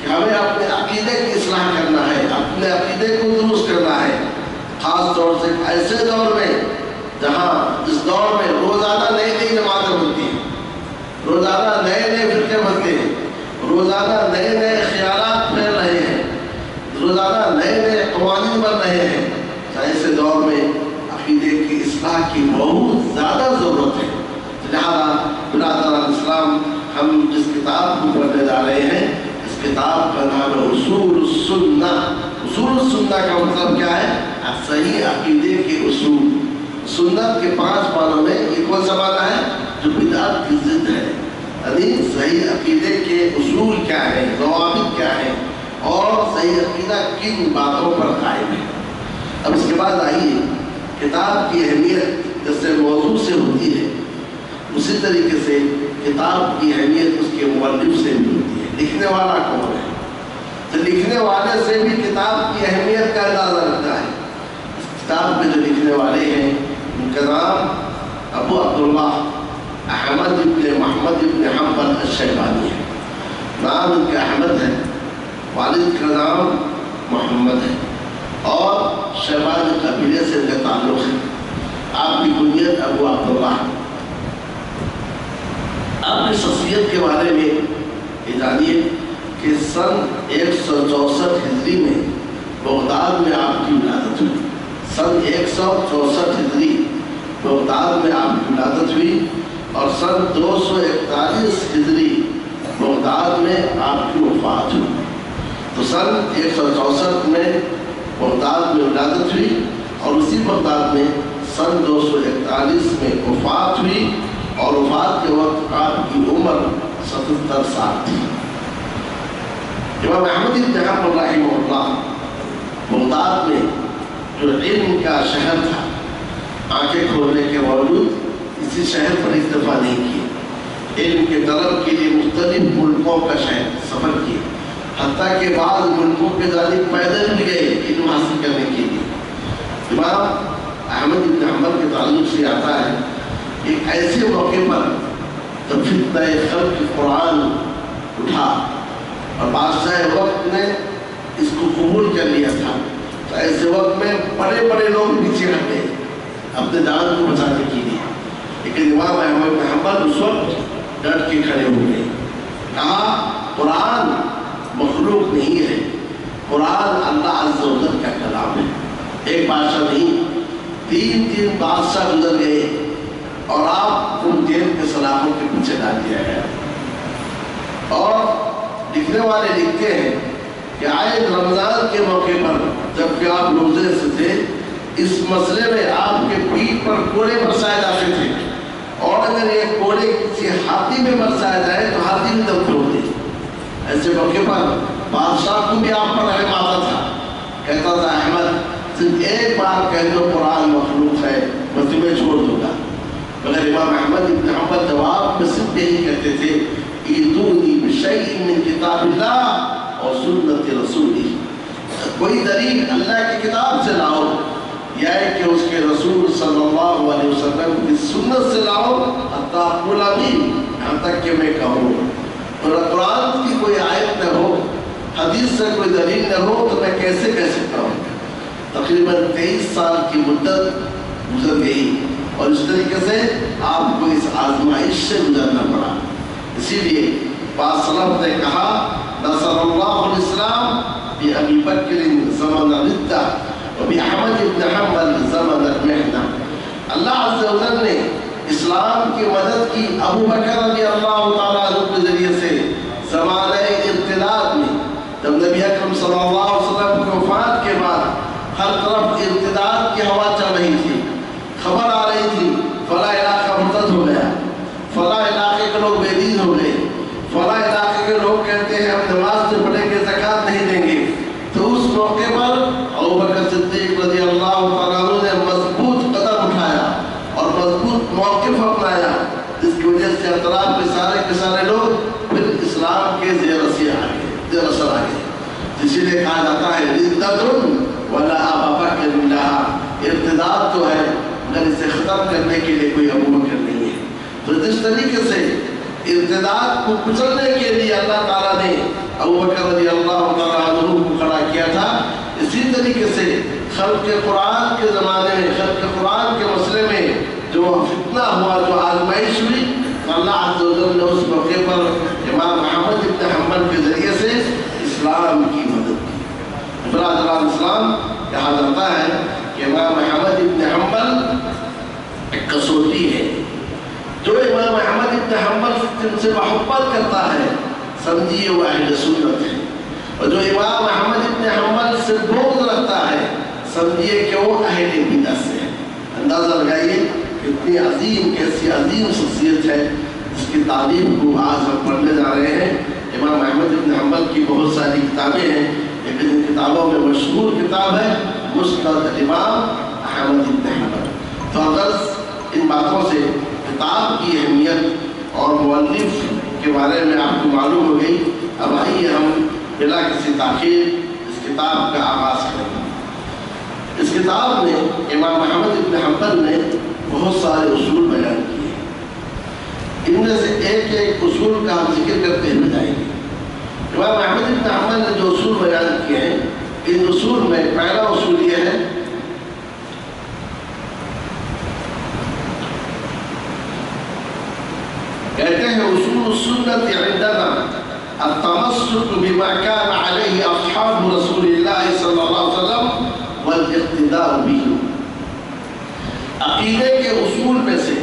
کہ ہمیں اپنے عقیدے کی اصلاح کرنا ہے، اپنے عقیدے کو درست کرنا ہے، خاص طور سے ایسے دور میں جہاں اس دور میں روزانہ نئی نئی جماعتیں بنتی ہیں، روزانہ نئے نئے فرقے بنتے ہیں، روزانہ نئے نئے خیالات پھیل رہے ہیں، روزانہ نئے نئے قوانین بن رہے ہیں، ایسے دور میں عقیدے کی اصلاح کی بہت زیادہ ضرورت ہے۔ لہذا برادران اسلام، ہم جس کتاب کو پڑھنے جا رہے ہیں اس کتاب کا نام ہے اصول السنہ۔ اصول السنہ کا مطلب کیا ہے؟ صحیح عقیدے کے اصول۔ سنت کے 5 معنوں میں یہ کون سا معنی ہے؟ جو بدعت کی ضد ہے، یعنی صحیح عقیدے کے اصول کیا ہے، ضوابط کیا ہے، اور صحیح عقیدہ کن باتوں پر قائم ہے۔ اب اس کے بعد آئیے کتاب کی اہمیت جیسے موضوع سے ہوتی ہے، اسی طریقے سے کتاب کی اہمیت اس کے مؤلف سے بھی ہوتی ہے۔ لکھنے والا کون ہے؟ تو لکھنے والے سے بھی کتاب کی اہمیت کا اندازہ لگتا ہے۔ اس کتاب کے جو لکھنے والے ہیں ان کا نام ابو عبداللہ احمد ابن محمد ابن حنبل الشیبانی ہے۔ نام ان کا احمد ہے، والد کا نام محمد ہے، اور شیبانی قبیلے سے ان کا تعلق ہے۔ آپ کی کنیت ابو عبداللہ۔ اپنی شخصیت کے بارے میں یہ جانیے کہ سن 164 ہجری میں بغداد میں آپ کی ولادت ہوئی۔ سن 164 ہجری بغداد میں آپ کی ولادت ہوئی، اور سن 241 ہجری بغداد میں آپ کی وفات ہوئی۔ تو سن 164 میں بغداد میں ولادت ہوئی، اور اسی بغداد میں سن 241 میں وفات ہوئی، اور وفات کے وقت آپ کی عمر 77 سال تھی۔ امام احمد بن حنبل رحمہ اللہ بغداد میں جو علم کا شہر تھا، آنکھیں کھولنے کے باوجود اسی شہر پر اکتفا نہیں کیے، علم کے طلب کے لیے مختلف ملکوں کا شہر سفر کیے، حتیٰ کہ بعض ملکوں کے جانب پیدل بھی گئے علم حاصل کرنے کے لیے۔ امام احمد بن حنبل کے تعلق سے آتا ہے ایک ایسے موقع پر جب فتنہ خلق قرآن اٹھا اور بادشاہ وقت نے اس کو قبول کر لیا تھا، تو ایسے وقت میں بڑے بڑے لوگ پیچھے ہٹ گئے اپنے جان کو بچانے کے لیے، لیکن امام احمد بن حنبل اس وقت ڈٹ کے کھڑے ہو گئے۔ کہا قرآن مخلوق نہیں ہے، قرآن اللہ عز و جل کا کلام ہے۔ ایک بادشاہ نہیں، 3 بادشاہ گزر گئے، اور آپ ان جیل کے سلاخوں کے پیچھے ڈال دیا گیا۔ اور لکھنے والے لکھتے ہیں کہ آئے رمضان کے موقع پر جبکہ آپ روزے سے تھے، اس مسئلے میں آپ کے پیٹھ پر کوڑے برسائے جاتے تھے، اور اگر یہ کوڑے کسی ہاتھی میں برسائے جائے تو ہاتھی بھی دم توڑتے۔ ایسے موقع پر بادشاہ کو بھی آپ پر رحم آتا تھا، کہتا تھا احمد صرف ایک بار کہہ دو قرآن مخلوق ہے، میں تمہیں چھوڑ دوں گا۔ مگر امام احمد بن حنبل جواب میں صرف یہی کہتے تھے ایتونی بشیء من کتاب اللہ اور سنت رسولی، کوئی دلیل اللہ کی کتاب سے لاؤ یا کہ اس کے رسول صلی اللہ علیہ وسلم کی سنت سے لاؤ، حتی اقول آمین، یہاں تک کہ میں کہوں۔ اور قرآن کی کوئی آیت نہ ہو، حدیث سے کوئی دلیل نہ ہو تو میں کیسے کہہ سکتا ہوں؟ تقریباً 23 سال کی مدت گزر گئی، اور اس طریقے سے آپ کو اس آزمائش سے گزرنا پڑا۔ اسی لیے بعض سلف نے کہا نصر اللہ الاسلام بأبی بکر زمن الردہ وبأحمد بن حنبل زمن المحنہ۔ اللہ عز و جل نے اسلام کی مدد کی ابو بکر رضی اللہ تعالیٰ عنہ کے ذریعے سے زمانہ ارتداد میں، جب نبی اکرم صلی اللہ علیہ وسلم کی وفات کے بعد ہر طرف ارتداد کی ہوا چل رہی تھی، خبر آ رہی تھی فلاں علاقہ مرتد ہو گیا، فلاں علاقے کے لوگ بے دین ہو گئے، فلاں علاقے کے لوگ کہتے ہیں ہم نماز نہیں پڑھیں گے، زکوٰۃ نہیں دیں گے۔ تو اس موقع پر ابوبکر صدیق رضی اللہ تعالیٰ عنہ نے مضبوط قدم اٹھایا اور مضبوط موقف اپنایا، جس کی وجہ سے اطراف کے سارے لوگ پھر اسلام کے زیر اثر آ گئے۔ اسی لیے کہا جاتا ہے ردۃ ولا ابا بکر لہا، ارتداد تو ہے مگر اسے ختم کرنے کے لیے کوئی ابو بکر نہیں ہے۔ تو جس طریقے سے ارتداد کو کچلنے کے لیے اللہ تعالیٰ نے ابو بکر رضی اللہ تعالیٰ عنہ کو کھڑا کیا تھا. اسی طریقے سے خلق قرآن کے زمانے میں، خلق قرآن کے مسئلے میں جو فتنہ ہوا، جو آزمائش ہوئی، اللہ عز و جل نے اس موقع پر امام احمد ابن حنبل کے ذریعے سے اسلام کی مدد کی. برادران اسلام، کہا جاتا ہے کہ امام احمد ابن حنبل ایک کسوٹی ہے. جو امام احمد ابن حنبل جن سے محبت کرتا ہے سمجھیے وہ اہل سنت ہے، اور جو امام احمد ابن حنبل سے بغض رکھتا ہے سمجھیے کہ وہ اہل بدعت سے ہے. اندازہ لگائیے کتنی عظیم، کیسی عظیم شخصیت ہے جس کی تعلیم کو آج ہم پڑھنے جا رہے ہیں. امام احمد ابن حنبل کی بہت ساری کتابیں ہیں، لیکن ان کتابوں میں مشہور کتاب ہے مسند امام احمد ابن حنبل. تو اگر ان باتوں سے کتاب کی اہمیت اور مؤلف کے بارے میں آپ کو معلوم ہو گئی، اب آئیے ہم بلا کسی تاخیر اس کتاب کا آغاز کریں. اس کتاب میں امام احمد ابن حنبل نے بہت سارے اصول بیان کیے. ان میں سے ایک ایک اصول کا ہم ذکر کرتے ہوئے جائیں گے. امام احمد ابن حنبل نے جو اصول بیان کیے ہیں، ان اصول میں پہلا اصول یہ ہے کہتے ہیں اصول السنت عندنا التمسك بما كان عليه اصحاب رسول الله صلی اللہ علیہ وسلم والاقتداء به. عقیدے کے اصول میں سے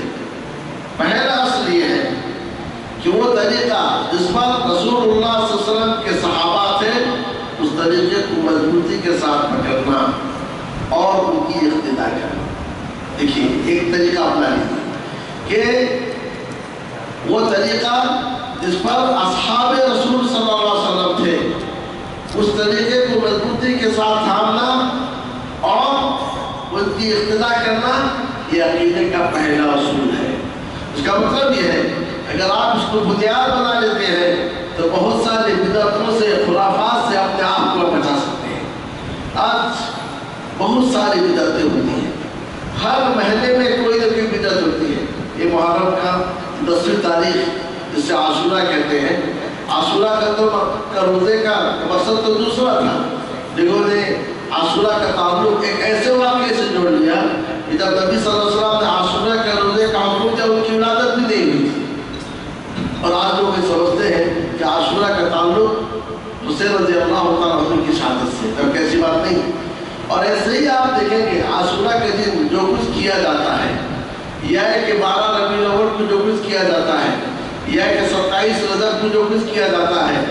پہلا اصل یہ ہے کہ وہ طریقہ جس پر رسول اللہ صلی اللہ علیہ وسلم کے صحابہ تھے اس طریقے کو مضبوطی کے ساتھ پکڑنا اور ان کی اقتداء کرنا. دیکھیے ایک طریقہ اپنا لیجیے کہ وہ طریقہ جس پر اصحاب رسول صلی اللہ علیہ وسلم تھے اس طریقے کو مضبوطی کے ساتھ تھامنا اور ان کی اقتداء کرنا، یہ عقیدے کا پہلا اصول ہے. اس کا مطلب یہ ہے اگر آپ اس کو بنیاد بنا لیتے ہیں تو بہت ساری بدعتوں سے، خرافات سے اپنے آپ کو بچا سکتے ہیں. آج بہت ساری بدعتیں ہوتی ہیں، ہر مہینے میں کوئی نہ کوئی بدعت ہوتی ہے. یہ محرم کا 10ویں تاریخ جسے عاشورہ کہتے ہیں، عاشورہ کا روزے کا مقصد تو دوسرا تھا، لوگوں نے عاشورہ کا تعلق ایک ایسے واقعے سے جوڑ لیا کہ جب نبی صلی اللہ علیہ وسلم نے عاشورہ کا روزے کا حکم دیا ان کی ولادت بھی نہیں ہوئی تھی. اور آج لوگ یہ سمجھتے ہیں کہ عاشورہ کا تعلق حسین رضی اللہ تعالیٰ عنہ کی شہادت سے، جبکہ ایسی بات نہیں. اور ایسے ہی آپ دیکھیں گے عاشورہ کے دن جو کچھ کیا جاتا ہے، یا کہ 12 ربیع الاول کو جو کچھ کیا جاتا ہے، یا کہ 27 رجب کو جو کچھ کیا جاتا ہے،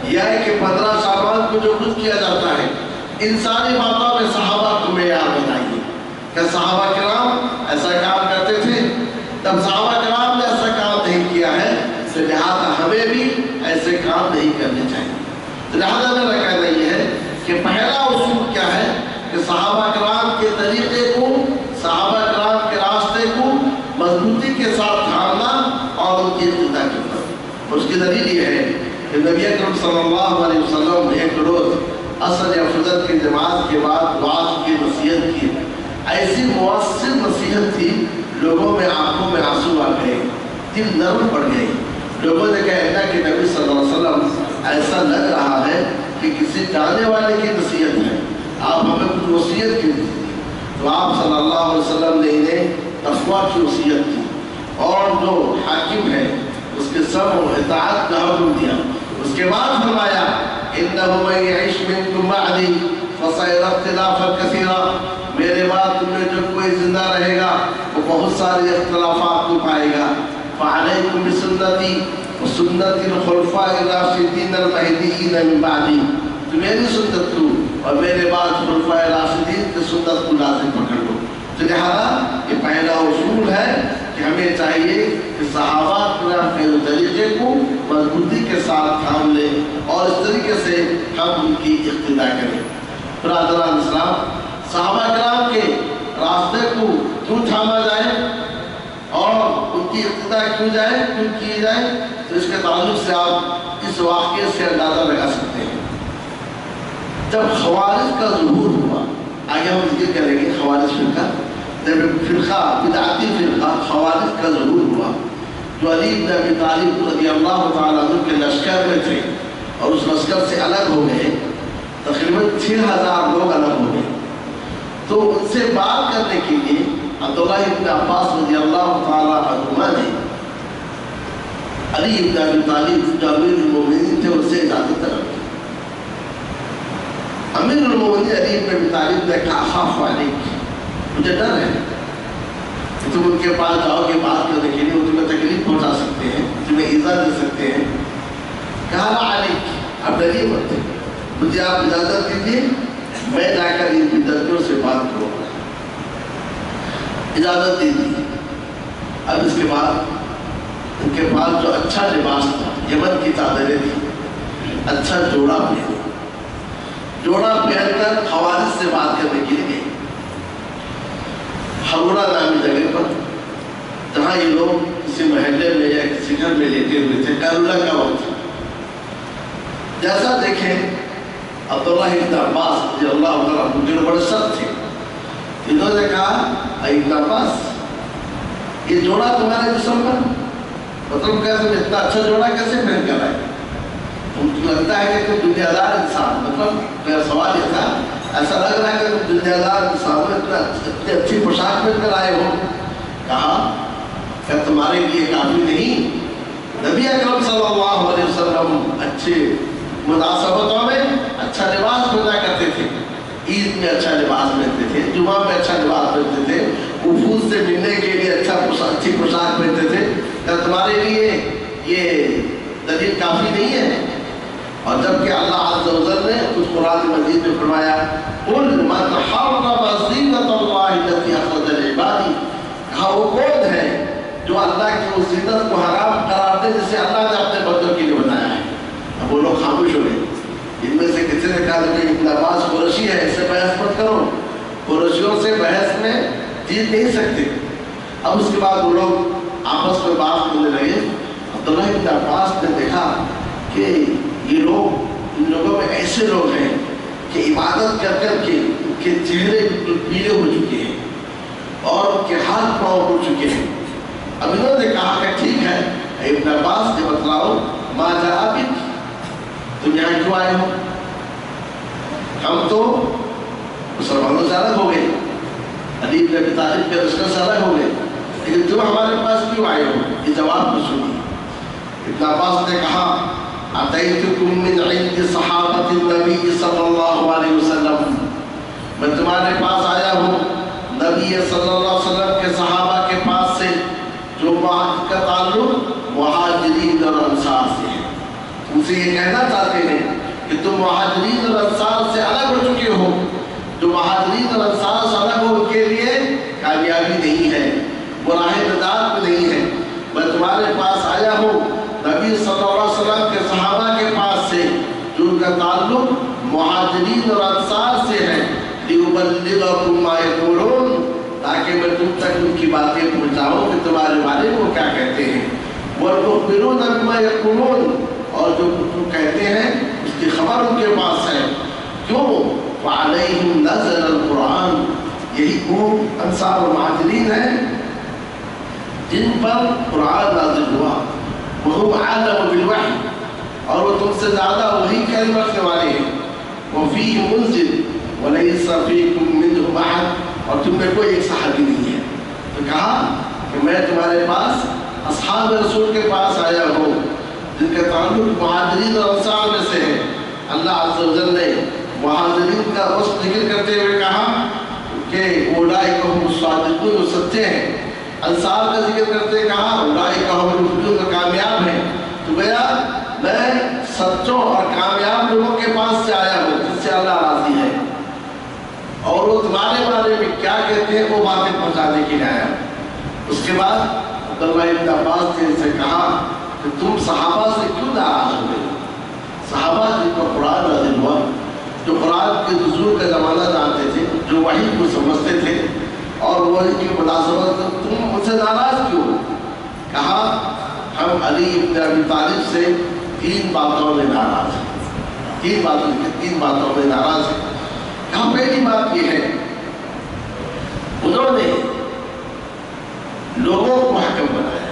یا کہ 15 شعبان کو جو کچھ کیا جاتا ہے، ان ساری باتوں میں صحابہ کو معیار بنائیے کہ صحابہ کرام ایسا کام کرتے تھے. تب صحابہ کرام نے ایسا کام نہیں کیا ہے، لہٰذا ہمیں بھی ایسے کام نہیں کرنے چاہیے. لہٰذا میرا کہنا یہ ہے کہ پہلا اصول کیا ہے کہ صحابہ کرام کے طریقے کو، صحابہ کرام کے راستے کو مضبوطی کے ساتھ تھامنا اور ان کی اقتداء کرنا. اس کی دلیل یہ ہے کہ نبی اکرم صلی اللہ علیہ وسلم نے ایک روز عصر یا فجر کی نماز کے بعد وعظ کی نصیحت کی. ایسی مؤثر نصیحت تھی، لوگوں میں آنکھوں میں آنسو آ گئے، دل نرم پڑ گئے. لوگوں نے کہا کہ نبی صلی اللہ علیہ وسلم ایسا لگ رہا ہے کہ کسی جانے والے کی نصیحت ہے، آپ ہمیں کچھ وصیت کی دیجیے. تو آپ صلی اللہ علیہ وسلم نے انہیں تقویٰ کی وصیت کی اور جو حاکم ہے اس کے سمع و اطاعت کا حکم دیا. اس کے بعد فرمایا اِنَّهُ مَن يَعِشْ مِنكُم بَعْدِي فَسَيَرَى اخْتِلَافًا كَثِيرًا. میرے بعد تم میں جو کوئی زندہ رہے گا وہ بہت سارے اختلافات کو پائے گا. فَعَلَيْكُمْ بِسُنَّتِي وَسُنَّتِ الْخُلَفَاءِ الرَّاشِدِينَ الْمَهْدِيِّينَ مِن بَعْدِي. تو میری سنت کو اور میرے بعد خلفائے راشدین کی سنت کو لازم پکڑ لو. تو لہذا یہ پہلا اصول ہے کہ ہمیں چاہیے کہ صحابہ کرام کے طریقے کو مضبوطی کے ساتھ تھام لیں اور اس طریقے سے ہم ان کی اقتداء کریں. برادران اسلام، صحابہ کرام کے راستے کو کیوں تھاما جائے اور ان کی اقتداء کیوں کی جائے، تو اس کے تعلق سے آپ اس واقعے سے اندازہ لگا سکتے ہیں. جب خوارج کا ظہور ہوا، آگے ہم ذکر کریں گے خوارج فرقہ، جب فرقہ بدعتی فرقہ خوارج کا ظہور ہوا جو علی بن ابی طالب رضی اللہ تعالیٰ عنہ کے لشکر میں تھے اور اس لشکر سے الگ ہو گئے، تقریباً 6000 لوگ الگ ہو گئے، تو ان سے بات کرنے کے لیے عبداللہ بن عباس رضی اللہ تعالیٰ عنہما نے علی بن ابی طالب جو امیر المومنین تھے ان سے اجازت طلب کی۔ امیر المومنین علی بن ابی طالب نے کہا خاف علیک، مجھے ڈر ہے کہ تم ان کے پاس جاؤ گے بات کرنے کے لیے، وہ تمہیں تکلیف پہنچا سکتے ہیں، تمہیں ایذا دے سکتے ہیں۔ کہا لا علیک، آپ ڈریے مت، مجھے آپ اجازت دیجیے، میں جا کر ان بدعتیوں سے بات کروں گا۔ اجازت دے دی۔ اب اس کے بعد ان کے پاس جو اچھا لباس تھا، یمن کی چادریں تھیں، اچھا جوڑا پہنے، جوڑا پہن کر خوارج سے بات کرنے کے لیے گئے حرورہ نامی جگہ پر، جہاں یہ لوگ کسی محلے میں یا کسی گھر میں لیٹے ہوئے تھے، قیلولہ کا وقت تھا۔ جیسا دیکھیں عبداللہ بن عباس رضی اللہ تعالیٰ عنہ جو بڑے سخت تھے، انہوں نے کہا اے ابن عباس یہ جوڑا تمہارے جسم پر، مطلب کیسے اتنا اچھا جوڑا کیسے پہن کر آئے؟ تم لگتا ہے کہ تم دنیا دار انسان، مطلب میرا سوال یہ تھا ایسا لگ رہا ہے کہ تم دنیا دار انسان ہو، اتنی اچھی پوشاک پہن کر آئے ہو۔ کہا کیا تمہارے لیے کافی نہیں؟ نبی اکرم صلی اللہ علیہ وسلم اچھے مناسبتوں میں اچھا لباس پہنا کرتے تھے، عید میں اچھا لباس پہنتے تھے، جمعہ میں اچھا لباس پہنتے تھے، وفود سے ملنے کے لیے اچھی پوشاک پہنتے تھے، کیا تمہارے لیے یہ دلیل کافی نہیں ہے؟ اور جبکہ اللہ عز و جل نے کچھ قرآن مجید میں فرمایا قُلْ مَنْ حَرَّمَ زِینَةَ اللَّهِ الَّتِی أَخْرَجَ لِعِبَادِهِ، کہا وہ کون ہے جو اللہ کی اس زینت کو حرام قرار دے جسے اللہ نے اپنے بندوں کے لیے بنایا ہے۔ اب وہ لوگ خاموش ہو گئے۔ ان میں سے کسی نے کہا کہ ابن عباس قریشی ہے، اس سے بحث مت کرو، قریشیوں سے بحث میں جیت نہیں سکتے۔ اب اس کے بعد وہ لوگ آپس میں بات کرنے لگے۔ عبداللہ بن عباس نے دیکھا کہ یہ لوگ، ان لوگوں میں ایسے لوگ ہیں کہ عبادت کر کر کے ان کے چہرے پیلے ہو چکے ہیں اور ان کے ہاتھ پاؤں ہو چکے ہیں۔ اب انہوں نے کہا کہ ٹھیک ہے ابن عباس نے بتلاؤ ما جاء بک، تم یہاں کیوں آئے ہو؟ ہم تو مسلمانوں سے الگ ہو گئے، علی بن ابی طالب کے لشکر سے الگ ہو گئے، لیکن تم ہمارے پاس کیوں آئے ہو؟ یہ جواب کو سنیے۔ ابن عباس نے کہا اتیتکم من عند صحابۃ النبی صلی اللہ علیہ وسلم، میں تمہارے پاس آیا ہوں نبی صلی اللہ علیہ وسلم کے صحابہ کے پاس سے، جو کا تعلق مہاجرین اور انصار سے ہے۔ ان سے یہ کہنا چاہتے ہیں کہ تم مہاجرین اور انصار سے الگ ہو چکے ہو، جو مہاجرین اور انصار سے الگ ہو ان کے لیے کامیابی نہیں ہے، وہ راہ نجات میں نہیں ہے۔ میں تمہارے پاس آیا ہوں نبی صلی اللہ علیہ وسلم کے صحابہ کے پاس سے، جو ان کا تعلق مہاجرین اور انصار سے ہے، لِأُبَلِّغَكُمْ مَا يَقُولُونَ، تاکہ میں تم تک ان کی باتیں پہنچاؤں کہ تمہارے بارے میں وہ کیا کہتے ہیں، وَالْمُخْبِرُونَ بِمَا يَقُولُونَ، اور جو تم کہتے ہیں اس کی خبر ان کے پاس ہے۔ کیوں؟ وَعَلَيْهِمْ نَزَلَ الْقُرْآنِ، یہی وہ انصار و مہاجرین ہیں جن پر قرآن نازل ہوا، وَهُمْ عَالَمُ بِالْوَحْيِ، اور وہ تم سے زیادہ وحی کا علم رکھنے والے ہیں، وَفِيهِ مُنزِلٌ وَلَيْسَ فِيكُم مِّنْهُمْ أَحَدٌ، اور تم میں کوئی ایک صحابی نہیں ہے۔ تو کہا کہ میں تمہارے پاس اصحاب رسول کے پاس آیا ہوں جن کا تعلق مہاجرین اور انصار میں سے ہے۔ اللہ عز و جل نے مہاجرین کا وصف ذکر کرتے ہوئے کہا کہ اولئک هم الصادقون، وہ سچے ہیں۔ انصار کا ذکر کرتے کہا اولئک هم المفلحون، کامیاب ہیں۔ تو گویا میں سچوں اور کامیاب لوگوں کے پاس سے آیا ہوں جس سے اللہ راضی ہے، اور وہ تمہارے بارے میں کیا کہتے ہیں وہ باتیں پہنچانے کے لیے آیا۔ اس کے بعد عبداللہ بن عباس نے ان سے کہا کہ تم صحابہ سے کیوں ناراض ہو گئے؟ صحابہ جن پر قرآن نازل ہوا، جو قرآن کے نزول کا زمانہ جانتے تھے، جو وحی کو سمجھتے تھے، اور وہ ان کی مناسبت، تم ان سے ناراض کیوں؟ کہا ہم علی بن ابی طالب سے 3 باتوں میں ناراض ہیں، 3 باتوں میں ناراض ہیں۔ کہا پہلی بات یہ ہے انہوں نے لوگوں کو حکم بنایا،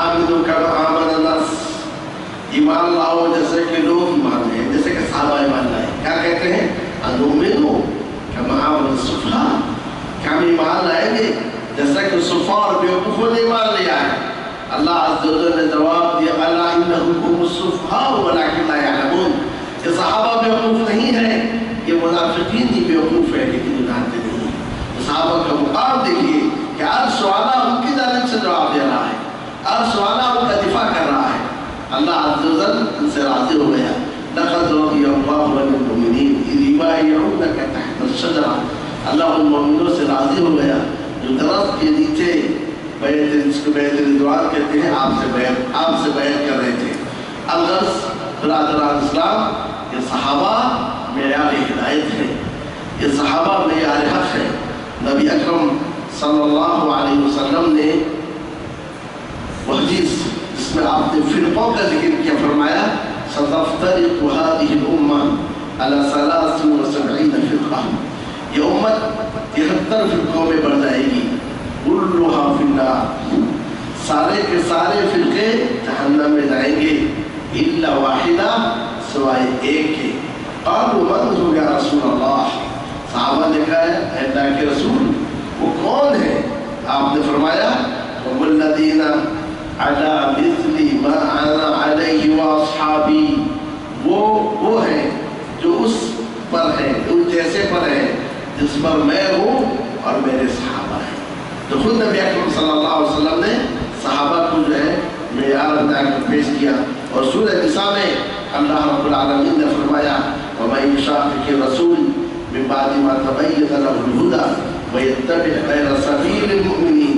آمنو کما آمن الناس، ایمان لاؤ جیسے کہ لوگ ایمان لائے، جیسے کہ صحابہ ایمان لائے. کیا کہتے ہیں؟ انؤمنو کما آمن السفہاء، کہ ہم ایمان لائیں گے جیسا کہ سفہاء اور بیوقوفوں نے ایمان لیا ہے. اللہ عز و جل نے جواب دیا الا انہم هم السفہاء ولکن لا یعلمون، یہ صحابہ بیوقوف نہیں ہے، یہ منافقین ہی بیوقوف ہے لیکن وہ جانتے نہیں. صحابہ کا مقام دیکھیے کہ عرش والا ان کی جانب سے جواب دے رہا ہے، عرش والا ان کا دفاع کر رہا ہے. اللہ عز و جل ان سے راضی ہو گیا. لقد رضی اللہ عن المؤمنین اذ یبایعونک تحت الشجرہ، اللہ ان مومنوں سے راضی ہو گیا جو درخت کے نیچے جس کو بیعت رضوان کہتے ہیں آپ سے بیعت کر رہے تھے. الغرض برادران اسلام، یہ صحابہ معیار ہدایت ہے، یہ صحابہ معیار حق ہے. نبی اکرم صلی اللہ علیہ وسلم نے وہ حدیث جس میں آپ نے فرقوں کا ذکر کیا فرمایا ستفترق هذه الامة على 73 فرقہ، یہ امت 73 فرقوں میں بڑھ جائے گی. كلها في النار، سارے کے سارے فرقے جہنم میں جائیں گے الا واحدہ، سوائے ایک کے. قالوا من هو یا رسول اللہ، صحابہ نے کہا ہے اللہ کے رسول وہ کون ہے؟ آپ نے فرمایا هم الذين على مثل ما انا علیہ واصحابی، وہ ہیں جو اس پر ہے، اس جیسے پر ہے جس پر میں ہوں اور میرے صحابہ ہیں. تو خود نبی اکرم صلی اللہ علیہ وسلم نے صحابہ کو جو ہے معیار بنا کر پیش کیا. اور سورہ نساء میں اللہ رب العالمین نے فرمایا وَمَن يُشَاقِقِ الرَّسُولَ مِن بَعْدِ مَا تَبَيَّنَ لَهُ الْهُدَىٰ وَيَتَّبِعْ غَيْرَ سَبِيلِ الْمُؤْمِنِينَ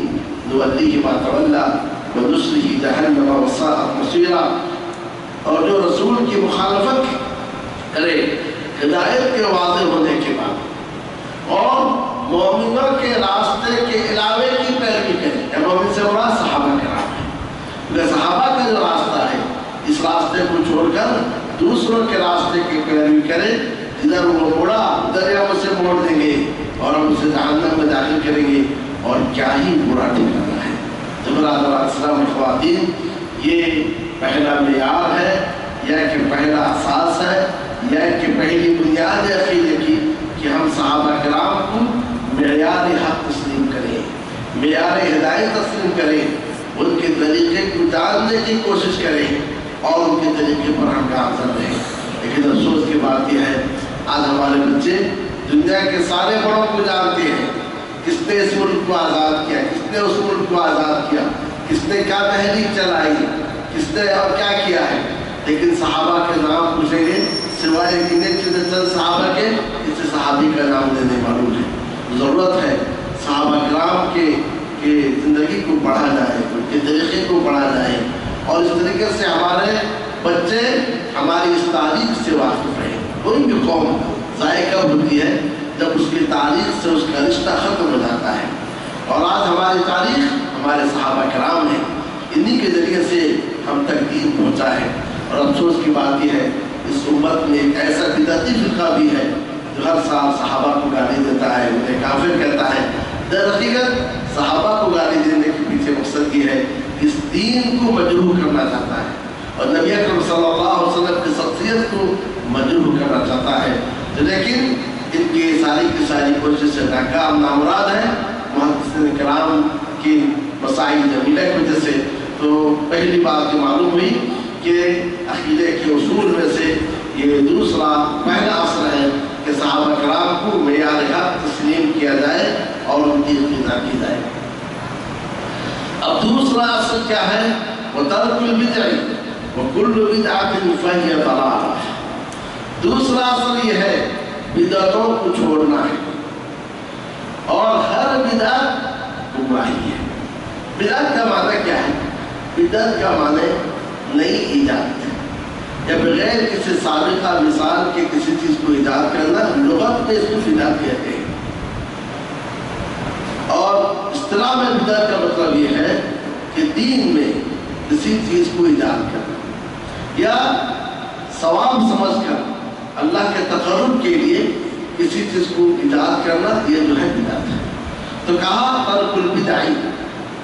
نُوَلِّهِ مَا تَوَلَّىٰ وَنُصْلِهِ جَهَنَّمَ وَسَاءَتْ مَصِيرًا. اور جو رسول کی مخالفت کرے ہدایت کے واضح ہونے کے بعد اور مومنوں کے راستے کے علاوے کی پیروی کرے، مومن سے مراد صحابہ کرام ہے. صحابہ کا جو راستہ ہے اس راستے کو چھوڑ کر دوسروں کے راستے کی پیروی کرے، جدھر وہ مڑا ادھر ہم اسے موڑ دیں گے اور ہم اسے جہنم میں داخل کریں گے، اور کیا ہی برا ٹھکانا ہے. تو برادران اسلام خواتین، یہ پہلا معیار ہے یا کہ پہلا اساس ہے یا کہ پہلی بنیاد ہے عقیدے کی کہ ہم صحابہ کرام کو معیار حق تسلیم کریں، معیار ہدایت تسلیم کریں، ان کے طریقے کو جاننے کی کوشش کریں اور ان کے طریقے پر ہم کام کر رہے ہیں. لیکن افسوس کی بات یہ ہے آج ہمارے بچے دنیا کے سارے بڑوں کو جانتے ہیں، کس نے اس ملک کو آزاد کیا، کس نے اس ملک کو آزاد کیا، کس نے کیا تحریک چلائی، کس نے اور کیا کیا ہے. لیکن صحابہ کے نام پوچھیں گے سوائے گنے چند صحابہ کے اسے صحابی کا نام دینے معلوم ہے. ضرورت ہے صحابہ کرام کے زندگی کو پڑھا جائے، ان کے طریقے کو پڑھا جائے، اور اس طریقے سے ہمارے بچے ہماری اس تاریخ سے واقف رہیں. کوئی بھی قوم ذائقہ ہوتی ہے جب اس کی تاریخ سے اس کا رشتہ ختم ہو جاتا ہے، اور آج ہماری تاریخ ہمارے صحابہ کرام ہیں، انہی کے ذریعے سے ہم تک دین پہنچا ہے. اور افسوس کی بات یہ ہے اس امت میں ایک ایسا بدعتی فرقہ بھی ہے جو ہر سال صحابہ کو گالی دیتا ہے، انہیں کافر کہتا ہے. در حقیقت صحابہ کو گالی دینے کے پیچھے مقصد یہ ہے کہ اس دین کو مجروح کرنا چاہتا ہے اور نبی اکرم صلی اللہ علیہ وسلم کی شخصیت کو مجروح کرنا چاہتا ہے. لیکن ان کی ساری کوشش سے ناکام نامراد ہے محدثین کرام کی مسائل جمیلہ کی وجہ سے. تو پہلی بات یہ معلوم ہوئی کہ عقیدے کے اصول میں سے یہ دوسرا پہلا اصل ہے کہ صحابہ کرام کو معیار حق تسلیم کیا جائے اور ان کی اتباع کی جائے. اب دوسرا اصل کیا ہے؟ وترک البدع وکل بدعۃ فہی ضلالہ. دوسرا اصل یہ ہے بدعتوں کو چھوڑنا ہے اور ہر بدعت گمراہی ہے. بدعت کا معنی کیا ہے؟ بدعت کا معنی نئی ایجاد یا بغیر کسی سابقہ مثال کے کسی چیز کو ایجاد کرنا. لغت میں اس کو بدعت کہتے ہیں اور اصطلاح میں بدعت کا مطلب یہ ہے کہ دین میں کسی چیز کو ایجاد کرنا یا ثواب سمجھ کر اللہ کے تقرب کے لیے کسی چیز کو ایجاد کرنا، یہ جو ہے بدعت ہے. تو کہا ترک البدع،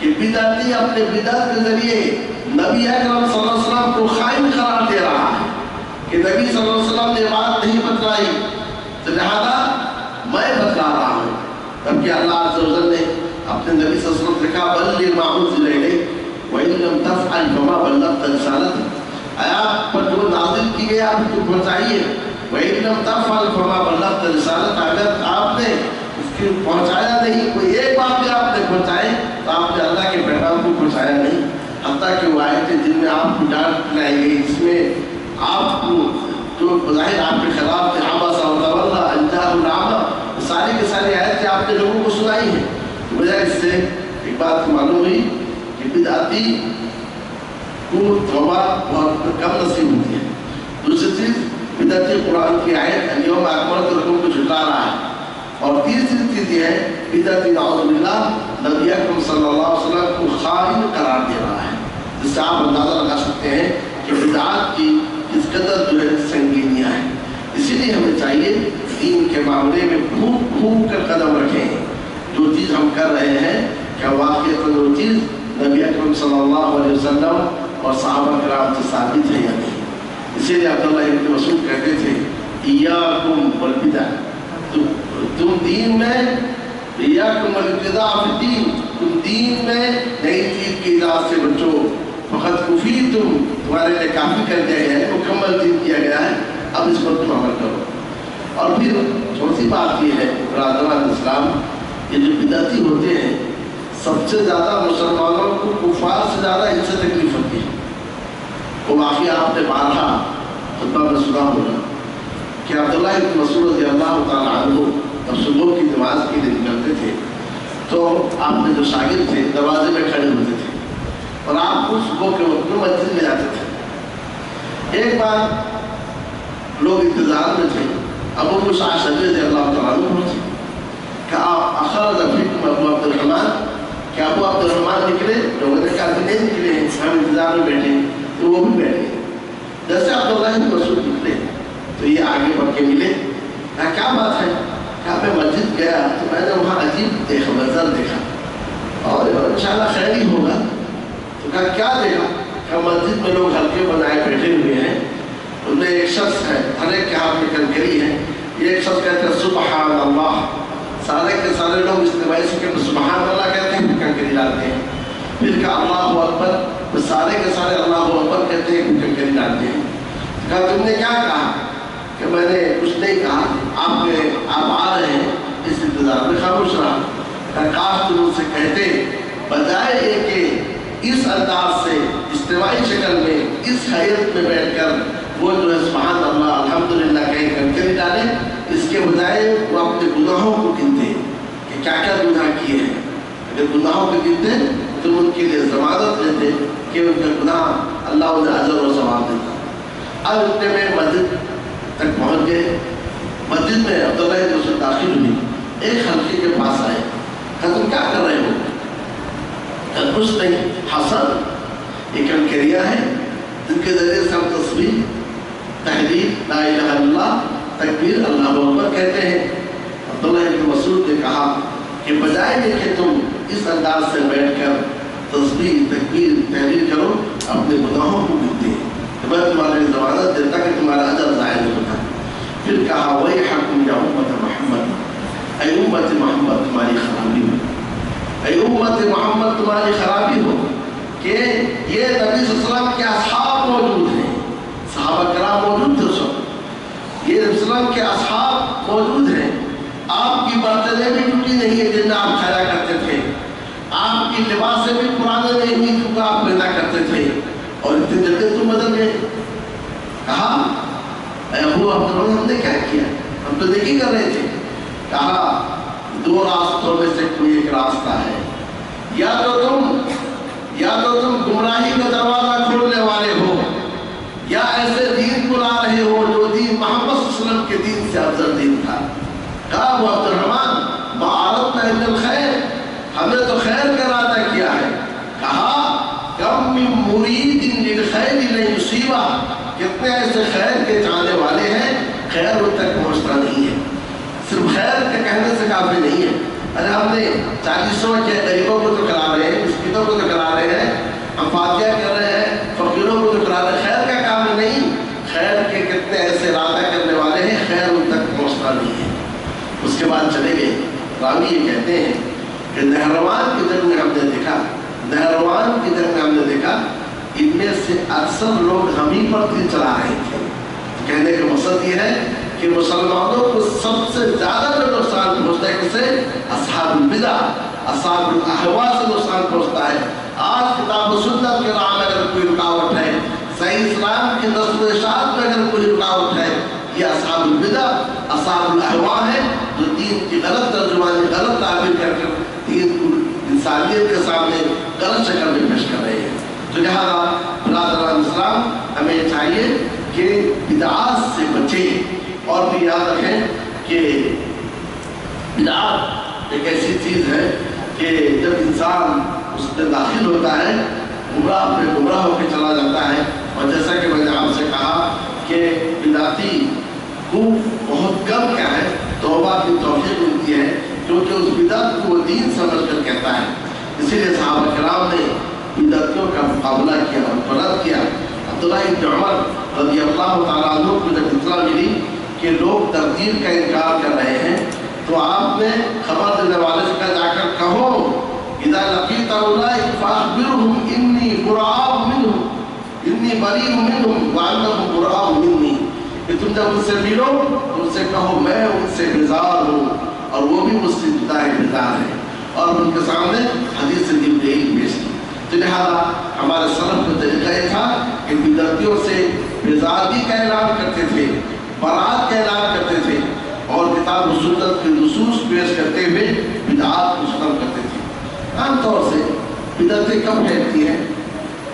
کہ بدعتی اپنے بدعت کے ذریعے نبی اکرم صلی اللہ علیہ وسلم کو خائن قرار دے رہا ہے کہ نبی صلی اللہ علیہ وسلم نے بات نہیں بتلائی تو لہذا میں بتلا رہا ہوں. جبکہ اللہ عز و جل نے اپنے نبی صلی اللہ علیہ وسلم سے کہا بلغ ما انزل الیک وان لم تفعل فما بلغت رسالتہ. آپ پر جو نازل کی گئی آپ کو پہنچائیے. وان لم تفعل فما بلغت رسالتہ. اگر آپ نے اس کو پہنچایا نہیں، کوئی ایک بات بھی آپ نے پہنچائے تو آپ نے اللہ کے پیغام کو پہنچایا نہیں. حتیٰ کہ وہ آیتیں جن میں آپ کو ڈانٹ لائی گئی، جس میں آپ کو جو بظاہر آپ کے خلاف تھے عبس وتولی ان جاءہ الاعمی، ساری کے ساری آیتیں آپ نے لوگوں کو سنائی ہیں. وجہ اس سے ایک بات معلوم ہوئی کہ بدعتی کو توبہ بہت کم نصیب ہوتی ہے. دوسری چیز بدعتی قرآن کی آیت الیوم اکملت لکم کو جھٹلا رہا ہے. اور تیسری چیز یہ ہے بدعتی نعوذ باللہ نبی اکرم صلی اللہ علیہ وسلم کو خائن قرار دے رہا ہے، جس سے آپ اندازہ لگا سکتے ہیں کہ بدعات کی کس قدر جو ہے سنگینیاں ہیں. اسی لیے ہمیں چاہیے دین کے معاملے میں پھونک پھونک کر قدم رکھیں. جو چیز ہم کر رہے ہیں کیا واقعی وہ چیز نبی اکرم صلی اللہ علیہ وسلم اور صحابہ کرام سے ثابت ہے یا نہیں. اسی لیے عبداللہ ابن مسعود کہتے تھے ایاکم والبدع، تم دین میں ایاکم والابتداع فی الدین، تم دین میں نئی چیز کی اجازت سے بچو. فقط کفیتم، تمہارے لیے کافی کر دیا گیا ہے، مکمل دین کیا گیا ہے، اب اس پر تم عمل کرو. اور پھر چوتھی بات یہ ہے برادران اسلام، یہ جو بدعتی ہوتے ہیں سب سے زیادہ مسلمانوں کو کفار سے زیادہ ان سے تکلیف ہوتی ہے. وہ واقعہ آپ نے بارہا خطبہ میں سنا ہوگا کہ عبداللہ ابن مسعود رضی اللہ تعالیٰ عنہ جب صبح کی نماز کے لیے نکلتے تھے تو آپ نے جو شاگرد تھے دروازے میں کھڑے ہوتے تھے اور آپ کو صبح کے وقت میں مسجد میں جاتے تھے. ایک بار لوگ انتظار میں تھے، ابو موسیٰ اشعری رضی اللہ تعالیٰ عنہ تھے کہ آپ اخرج فیکم ابو عبد الرحمن، کہ ابو عبد الرحمن نکلے. لوگوں نے کہا کہ نہیں نکلے ہیں، ہم انتظار میں بیٹھے، تو وہ بھی بیٹھے. جیسے عبداللہ بن مسعود نکلے تو یہ آگے بڑھ کے ملے. کہا کیا بات ہے؟ کہا میں مسجد گیا تو میں نے وہاں عجیب منظر دیکھا اور انشاءاللہ خیر ہی ہوگا. تو کہا کیا دیکھا؟ کہا مسجد میں لوگ حلقے بنائے بیٹھے ہوئے ہیں، ان میں ایک شخص ہے، ہر ایک کے ہاتھ میں کنکری ہے. یہ ایک شخص کہتے ہیں سبحان اللہ، سارے کے سارے لوگ اجتماعی سے کہ سبحان اللہ کہتے ہیں، کنکری ڈالتے ہیں. پھر کہا اللہ اکبر، تو سارے کے سارے اللہ اکبر کہتے ہیں، کنکری ڈالتے ہیں. کہا تم نے کیا کہا؟ کہ میں نے کچھ نہیں کہا، آپ آ رہے ہیں اس انتظار میں خاموش رہا. کہا کاش تم ان سے کہتے، بجائے یہ کہ اس انداز سے اجتماعی شکل میں اس حیرت میں بیٹھ کر وہ جو ہے سبحان اللہ الحمدللہ کہیں کنکری ڈالے، اس کے بجائے وہ اپنے گناہوں کو گنتے کہ کیا کیا گناہ کیے ہیں. اگر گناہوں کو گنتے تو ان کے لیے ضمانت لیتے کہ ان کا گناہ اللہ انہیں اجر و ثواب دیتا. اب اتنے میں مسجد تک پہنچ گئے. مسجد میں عبداللہ بن مسعود داخل ہوئی، ایک حلقے کے پاس آئے. کہا تم کیا کر رہے ہو؟ کہا کچھ نہیں حسن، یہ کنکریاں ہیں جن کے ذریعے سے ہم تصویر، تحلیل، لا الہ الا اللہ، تکبیر، اللہ اکبر کہتے ہیں. عبداللہ بن مسعود نے کہا کہ بجائے یہ کہ تم اس انداز سے بیٹھ کر تصویر، تکبیر، تحلیل کرو، اپنے گناہوں کو گنتے ہیں، میں تمہارے ضمانت دیتا کہ تمہارا اجر ضائع نہیں ہوتا. پھر کہا ویحکم یا امت محمد، اے امت محمد تمہاری خرابی ہو، اے امت محمد تمہاری خرابی ہو کہ یہ نبی صلی اللہ علیہ وسلم کے اصحاب موجود ہیں. صحابہ کرام موجود تھے اس وقت، یہ نبی صلی اللہ علیہ وسلم کے اصحاب موجود ہیں. آپ کی برتنیں بھی ٹوٹی نہیں ہے جن میں آپ کھایا کرتے تھے، آپ کی لباسیں بھی پرانے نہیں ہوئی جن کو آپ پیدا کرتے تھے، اور اتنی جلدی تم بدل گئے. کہا اے ابو عبد الرحمن ہم نے کیا کیا؟ ہم تو نیکی کر رہے تھے. کہا دو راستوں میں سے کوئی ایک راستہ ہے، یا تو تم گمراہی کا دروازہ کھولنے والے ہو، یا ایسے دین کو لا رہے ہو جو دین محمد صلی اللہ علیہ وسلم کے دین سے افضل دین تھا. کہا ابو عبد الرحمن ما اردنا الا الخیر، ہم نے تو خیر کا ارادہ کیا ہے. کہا کم من مرید للخیر لن یصیبہ، کتنے ایسے خیر کے چاہنے والے ہیں خیر ان تک پہنچتا نہیں ہے. صرف خیر کے کہنے سے کافی نہیں ہے. ارے ہم نے 40 کے غریبوں کو تو کھلا رہے ہیں، مسکینوں مسکینوں کو تو کرا رہے ہیں, ہم فاتحہ کر رہے ہیں, فقیروں کو تو کرا رہے ہیں, خیر کا کام نہیں. خیر کے کتنے ایسے ارادہ کرنے والے ہیں, خیر ان تک پہنچتا نہیں ہے. اس کے بعد چلے گئے. راوی یہ کہتے ہیں کہ نہروان کی جنگ میں ہم نے دیکھا, نہروان کی جنگ میں ہم نے دیکھا ان میں سے اکثر لوگ ہم ہی پر دل چلا رہے تھے. کہنے کا مقصد یہ ہے کہ مسلمانوں کو سب سے زیادہ جو نقصان پہنچتا ہے کسے؟ اصحاب البدع, اصحاب الاہواء سے نقصان پہنچتا ہے. آج کتاب و سنت کے راہ میں اگر کوئی رکاوٹ ہے, صحیح اسلام کے نسل و اشاعت میں اگر کوئی رکاوٹ ہے, یہ اصحاب البدع, اصحاب الاہواء ہے جو دین کی غلط ترجمانی, غلط تعبیر کر کر دین کو انسانیت کے سامنے غلط شکل میں پیش کر رہے ہیں. تو لہٰذا برادران اسلام ہمیں چاہیے کہ بدعات سے بچیں, اور بھی یاد رکھیں کہ بدعات ایک ایسی چیز ہے کہ جب انسان اس میں داخل ہوتا ہے گمراہ پہ گمراہ ہو کے چلا جاتا ہے. اور جیسا کہ میں نے آپ سے کہا کہ بدعتی کو بہت کم کیا ہے توبہ کی توفیق ملتی ہے, کیونکہ اس بدعت کو وہ دین سمجھ کر کہتا ہے. اسی لیے صحابہ کرام نے بدعتیوں کا مقابلہ کیا اور رد کیا. عبداللہ بن عمر رضی اللہ تعالیٰ عنہ کو جب اطلاع ملی کہ لوگ ترتیب کا انکار کر رہے ہیں, تو آپ نے خبر دینے والے سے کہا جا کر کہو اذا لقیت اولئک فاخبرهم انی براء منهم انی بریء منهم وانهم براء منی, کہ تم جب ان سے ملو تو ان سے کہو میں ان سے بیزار ہوں اور وہ بھی مجھ سے بیزار ہے, اور ان کے سامنے حدیث جبرائیل پیش کی. تو لہٰذا ہمارے سلف کا طریقہ یہ تھا کہ بدعتیوں سے بیزاری کا اعلان کرتے تھے, برات کا اعلان کرتے تھے, اور کتاب و سنت کے نصوص پیش کرتے ہوئے بدعات کو ختم کرتے تھے. عام طور سے بدعتیں کب پھیلتی ہیں؟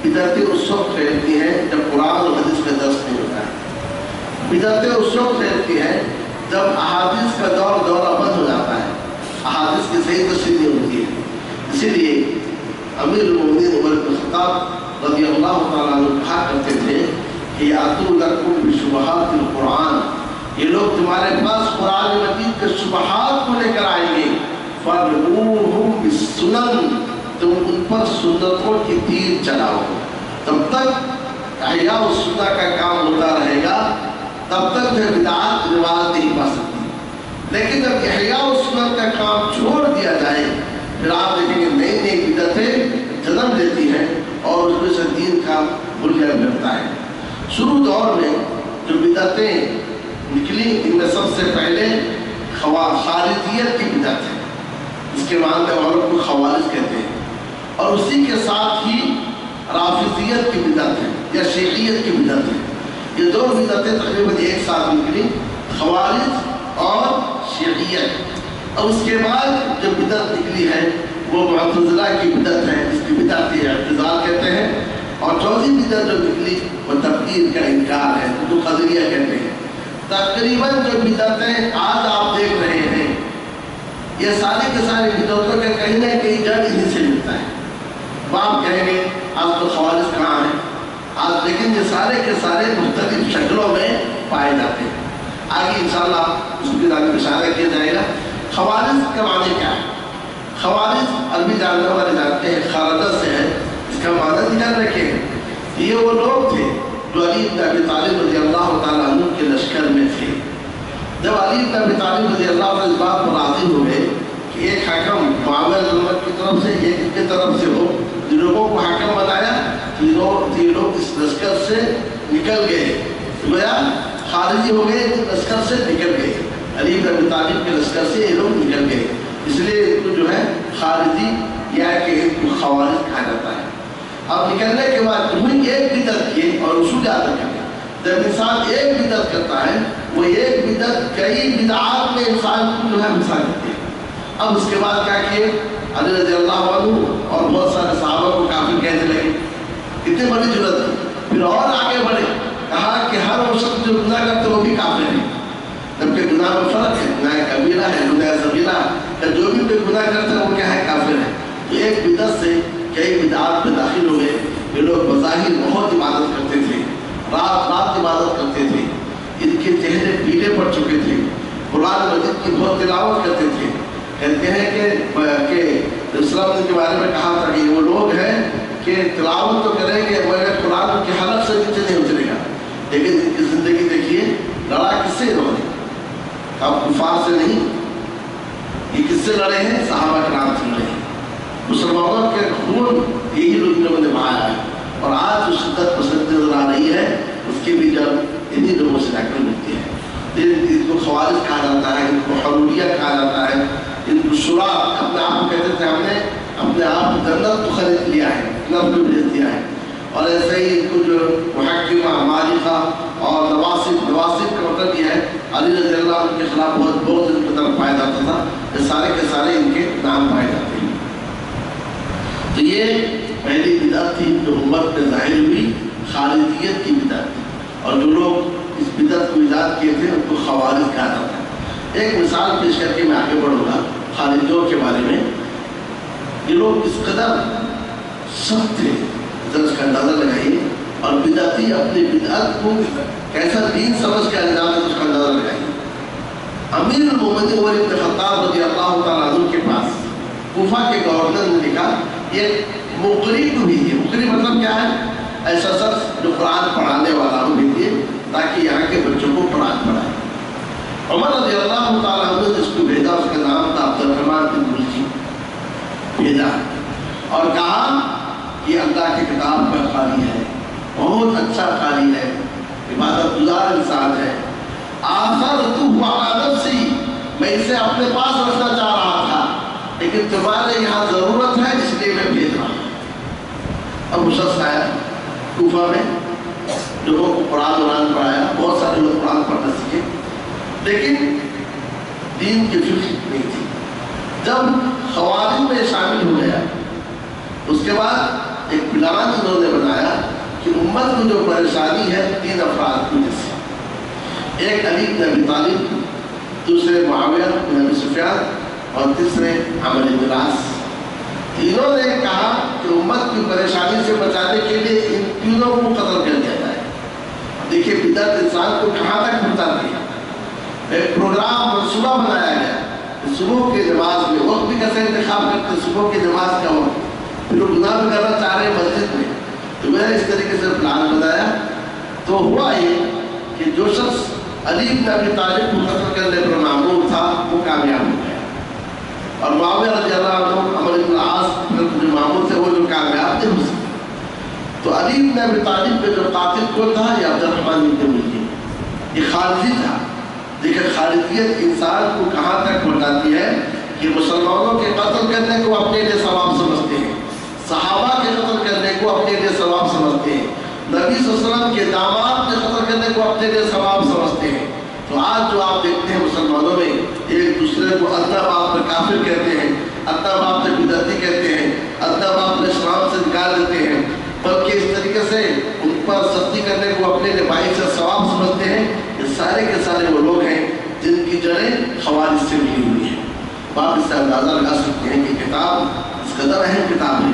بدعتیں اس وقت پھیلتی ہیں جب قرآن اور حدیث کا درس نہیں ہوتا ہے. بدعتیں اس وقت پھیلتی ہیں جب احادیث کا دورہ بند ہو جاتا ہے, احادیث کی صحیح تشریح نہیں ہوتی ہے. اسی لیے امیر المؤمنین عمر بن الخطاب رضی اللہ تعالیٰ عنہ کہا کرتے تھے کہ یاتوا لکم بشبہات القرآن, یہ لوگ تمہارے پاس قرآن مجید کے شبہات کو لے کر آئیں گے, فَرْعُوهُمْ بِالسُّنَنِ, تم ان پر سنتوں کی تیر چلاؤ. تب تک احیاء السنہ کا کام ہوتا رہے گا, تب تک جو بدعات رواج نہیں پا سکتی. لیکن جب احیاء السنہ کا کام چھوڑ دیا جائے, پھر آپ دیکھیں گے نئی نئی بدعتیں جنم لیتی ہیں اور اس میں سے دین کا بنیاد ملتا ہے. شروع دور میں جو بدعتیں نکلی ان میں سب سے پہلے خارجیت کی بدعت ہے, اس کے ماننے والوں کو خوارج کہتے ہیں, اور اسی کے ساتھ ہی رافضیت کی بدعت ہے یا شیعیت کی بدعت ہے. یہ دو بدعتیں تقریباً ایک ساتھ نکلی, خوارج اور شیعیت. اور اس کے بعد جو بدعت نکلی ہے وہ معتزلہ کی بدعت ہے, جس کی بدعت اعتزال کہتے ہیں. اور چوتھی بدعت جو نکلی وہ تقدیر کا انکار ہے, جو قدریہ کہتے ہیں. تقریباً جو بدعتیں آج آپ دیکھ رہے ہیں یہ سارے کے سارے بدعتوں کے کہیں نہ کہیں جڑ انہیں سے ملتا ہے. اب آپ کہیں گے آج تو خوارج کہاں ہیں آج, لیکن یہ سارے کے سارے مختلف شکلوں میں پائے جاتے ہیں. آگے انشاءاللہ اس کی جانب اشارہ کیا جائے گا. خوارج کا معنی کیا ہے؟ خوارج عربی جاننے والے جانتے ہیں خارجہ سے ہے, اس کا معنی دھیان رکھیں. یہ وہ لوگ تھے جو علی بن ابی طالب رضی اللہ تعالیٰ عنہ کے لشکر میں تھے. جب علی بن ابی طالب رضی اللہ عنہ اس بات پر راضی ہوئے کہ ایک حکم معاویہ کی طرف سے ایک کی طرف سے ہو, جن لوگوں کو حکم بنایا یہ لوگ اس لشکر سے نکل گئے, گویا خارجی ہو گئے, لشکر سے نکل گئے. علی بن ابی طالب کے لشکر سے یہ لوگ نکل گئے, اس لیے ان کو جو ہے خارجی یا کہ ان کو خوارج کہا جاتا ہے. اب نکلنے کے بعد انہیں ایک بدعت کیے اور اصول یاد رکھیں. جب انسان ایک بدعت کرتا ہے وہ ایک بدعت کئی بدعات میں انسان کو جو ہے مثال دیتی ہے. اب اس کے بعد کیا کیے, علی رضی اللہ عنہ اور بہت سارے صحابہ کو کافر کہنے لگے. اتنی بڑی ضرورت ہے. پھر اور آگے بڑھے, کہا کہ ہر وہ شخص جو گناہ کرتے وہ بھی کافر ہے. جبکہ گناہ میں فرق ہے, گناہ کبیرہ ہے, گناہ صغیرہ ہے. جو بھی کوئی گناہ کرتا ہے وہ کیا ہے, کافر ہے. تو ایک بدعت سے کئی بدعات میں داخل ہوئے. یہ لوگ بظاہر بہت عبادت کرتے تھے, رات رات عبادت کرتے تھے, ان کے چہرے پیلے پڑ چکے تھے, قرآن مجید کی بہت تلاوت کرتے تھے. کہتے ہیں کہ اسلام نے کے بارے میں کہا تھا کہ وہ لوگ ہیں کہ تلاوت تو کریں گے مگر قرآن کے حلق سے نیچے نہیں اترے گا، لیکن ان کی زندگی دیکھیے لڑا کس سے انہوں نے؟ اب کفار سے نہیں، یہ کس سے لڑے ہیں؟ صحابہ کرام سے لڑے ہیں۔ مسلمانوں کے خون یہی لوگوں نے بہایا ہے، اور آج جو شدت پسند نظر آ رہی ہے اس کی بھی جب انہی لوگوں سے نقل ملتی ہے۔ ان کو خوارج کہا جاتا ہے، ان کو حروریہ کہا جاتا ہے، ان کو شورا اپنے آپ کو کہتے تھے ہم نے اپنے آپ کو جنت کو خرید لیا ہے، جنت کو بھیج دیا ہے۔ اور ایسے ہی ان کو جو محکمہ مالکہ اور نواسب کا مطلب یہ ہے علی رضی اللہ عنہ کے خلاف بہت ان کی طرف پایا جاتا تھا، یہ سارے کے سارے ان کے نام پائے جاتے ہیں۔ تو یہ پہلی بدعت تھی جو امت میں ظاہر ہوئی، خارجیت کی بدعت، اور جو لوگ اس بدعت کو ایجاد کیے تھے ان کو خوارج کہا جاتا ہے۔ ایک مثال پیش کر کے میں آگے بڑھوں گا خارجیوں کے بارے میں۔ یہ لوگ اس قدر سخت تھے، ذرا اس کا اندازہ لگائیے، اور بدعتی اپنی بدعت کو کیسا دین سمجھ کے انجام ہے اس کا اندازہ لگائیے۔ امیر المومنین عمر بن خطاب رضی اللہ تعالیٰ عنہ کے پاس کوفہ کے گورنر نے لکھا، یہ مقری کو بھیجیے۔ مقری مطلب کیا ہے؟ ایسا شخص جو قرآن پڑھانے والا ہو بھیجیے تاکہ یہاں کے بچوں کو قرآن پڑھائے۔ عمر رضی اللہ تعالیٰ عنہ نے اس کو بھیجا، اس کا نام تھا عبد الرحمن بن ملکی، بھیجا اور کہا یہ اللہ کی کتاب کا قاری ہے، بہت اچھا قاری ہے، عبادت گزار انسان ہے۔ آثرتہ علی نفسی، میں اسے اپنے پاس رکھنا چاہ رہا تھا لیکن تمہارے یہاں ضرورت ہے اس لیے میں بھیج رہا ہوں۔ اب وہ شخص آیا کوفہ میں، لوگوں کو قرآن پڑھایا، بہت سارے لوگ قرآن پڑھنا سیکھے، لیکن دین کی فکر نہیں تھی۔ جب خوارج میں شامل ہو گیا اس کے بعد ایک پلان انہوں نے بنایا کہ امت میں جو پریشانی ہے 3 افراد کی وجہ سے، ایک علی بن ابی طالب، دوسرے معاویہ بن ابی سفیان اور تیسرے عمرو بن العاص۔ تینوں نے کہا کہ امت کی پریشانی سے بچانے کے لیے ان تینوں کو قتل کر دیا جائے۔ دیکھیے بدعت انسان کو کہاں تک پہنچاتی ہے۔ ایک پروگرام منصوبہ بنایا گیا، صبح کی نماز میں وقت بھی کیسے انتخاب کرتے، صبح کی نماز کا وقت، پھر وہ گناہ بھی کرنا چاہ رہے ہیں مسجد میں، تو میں نے اس طریقے سے پلان بنایا۔ تو ہوا یہ کہ جو شخص علی بن ابی طالب کو قتل کرنے پر معمور تھا وہ کامیاب ہو گیا، اور معاویہ رضی اللہ عنہ، عمرو بن العاص جو معمور تھے وہ جو کامیاب تھے اس۔ تو علی بن ابی طالب پہ جو قاتل کون تھا؟ یہ عبد الرحمن بن ملکی، یہ خارجی تھا۔ دیکھیں خارجیت انسان کو کہاں تک پہنچاتی ہے کہ مسلمانوں کے قتل کرنے کو اپنے لیے ثواب سمجھتے ہیں، صحابہ کے قتل کرنے کو اپنے لیے ثواب سمجھتے ہیں، نبی صلی اللہ علیہ وسلم کے داماد کے قتل کرنے کو اپنے لیے ثواب سمجھتے ہیں۔ تو آج جو آپ دیکھتے ہیں مسلمانوں میں ایک دوسرے کو ادنا باپ پر کافر کہتے ہیں، ادنا باپ سے بدعتی کہتے ہیں، ادنا باپ پر اسلام سے نکال دیتے ہیں، بلکہ اس طریقے سے ان پر سختی کرنے کو اپنے لیے باعث ثواب سمجھتے ہیں۔ یہ سارے کے سارے وہ لوگ ہیں جن کی جڑیں خوارج سے ملی ہوئی ہیں۔ آپ اس سے اندازہ لگا سکتے ہیں کہ کتاب اس قدر اہم کتاب ہے۔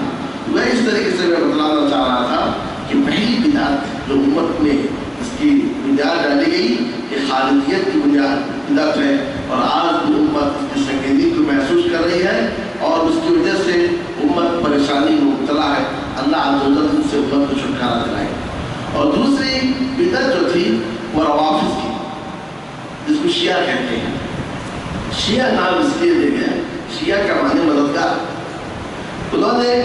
میں اس طریقے سے میں بتلانا چاہ رہا تھا کہ پہلی بدعت جو امت میں اس کی بنیاد ڈالی گئی یہ خارجیت کی بدعت ہے، اور آج بھی امت اس کی سنگینی کو محسوس کر رہی ہے اور اس کی وجہ سے امت پریشانی میں مبتلا ہے۔ اللہ عز و جل سے امت کو چھٹکارا دلائے۔ اور دوسری بدعت جو تھی وہ روافض کی، جس کو شیعہ کہتے ہیں۔ شیعہ نام اس لیے دے گیا، شیعہ کا معنی مددگار۔ انہوں نے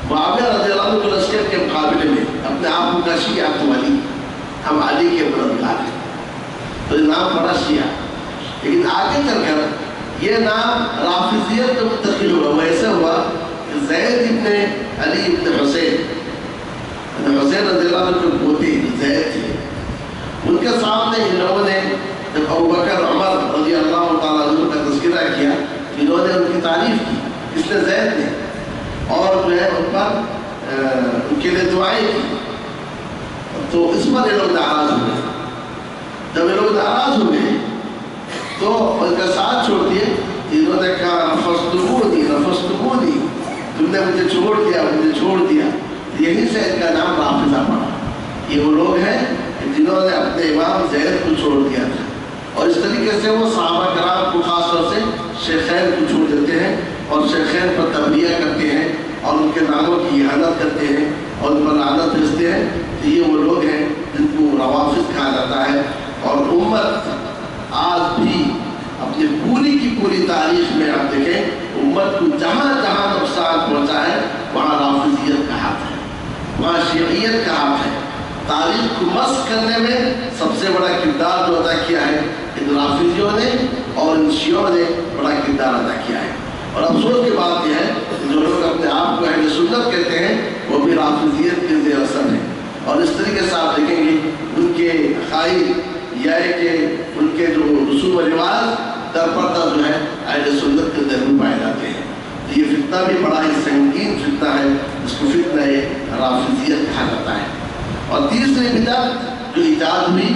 معاویہ رضی اللہ عنہ کے لشکر کے مقابلے میں اپنے آپ کو کہا شیعہ ولی، ہم علی کے مددگار ہیں، تو یہ نام پڑا شیعہ۔ لیکن آگے چل کر یہ نام رافضیت میں منتقل ہوا۔ وہ ایسے ہوا کہ زید ابن علی ابن حسین رضی اللہ عنہ کے پوتے زید تھے، ان کے سامنے ان لوگوں نے جب ابوبکر عمر رضی اللہ تعالیٰ عنہ کا تذکرہ کیا، انہوں نے ان کی تعریف کی، اس نے زید نے، اور جو ہے ان پر ان کے لیے دعائیں کی۔ تو اس پر یہ لوگ ناراض ہو گئے۔ جب یہ لوگ ناراض ہو گئے تو ان کا ساتھ چھوڑ دیے۔ انہوں نے کہا رفضتمونی، تم نے مجھے چھوڑ دیا۔ یہیں سے ان کا نام رافضہ پڑا۔ یہ وہ لوگ ہیں جنہوں نے اپنے امام زید کو چھوڑ دیا تھا، اور اس طریقے سے وہ صحابہ کرام کو خاص طور سے شیخین کو چھوڑ دیتے ہیں اور شیخین پر تبلیغ کرتے ہیں اور ان کے ناموں کی احانت کرتے ہیں اور ان پر لعنت بھیجتے ہیں، تو یہ وہ لوگ ہیں جن کو روافض کہا جاتا ہے۔ اور امت آج بھی اپنی پوری کی پوری تاریخ میں آپ دیکھیں، امت کو جہاں جہاں نقصان پہنچا ہے وہاں رافضیت کا ہاتھ ہے، وہاں شیعیت کا ہاتھ ہے۔ تاریخ کو مسخ کرنے میں سب سے بڑا کردار جو ادا کیا ہے ان رافضیوں نے اور ان شیعوں نے بڑا کردار ادا کیا ہے۔ اور افسوس کی بات یہ ہے کہ جو لوگ اپنے آپ کو اہل سنت کہتے ہیں وہ بھی رافضیت کے زیر اثر ہیں، اور اس طریقے سے آپ دیکھیں گے ان کے عقائد یا کہ ان کے جو رسوم و رواج در پردہ جو ہے اہل سنت کے ذہن میں پائے جاتے ہیں۔ تو یہ فتنہ بھی بڑا ہی سنگین فتنہ ہے، جس کو فتنہ رافضیت کہا جاتا ہے۔ اور تیسری بدعت جو ایجاد ہوئی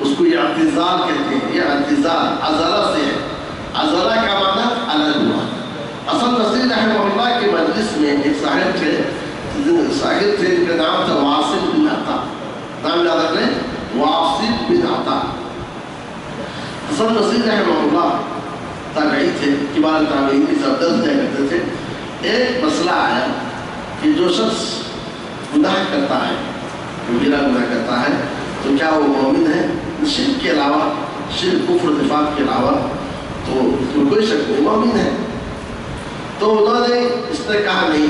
اس کو یہ اعتزال کہتے ہیں۔ یہ اعتزال عزلہ سے ہے، عزلہ کا معنی الگ ہوا۔ حسن بصری رحمہ اللہ کے مجلس میں ایک صاحب تھے جن کا نام تھا واصل بن عطا، نام یاد رکھ لیں، واصل بن عطا۔ حسن بصری رحمہ اللہ تابعی تھے، کبار تابعین کی زبردست دیا کرتے تھے۔ ایک مسئلہ آیا کہ جو شخص گناہ کرتا ہے، کبیرہ گناہ کرتا ہے، تو کیا وہ مومن ہے؟ شرک کے علاوہ، شرک کفر نفاق کے علاوہ تو اس میں کوئی شک نہیں، مومن ہے۔ تو انہوں نے اس نے کہا نہیں،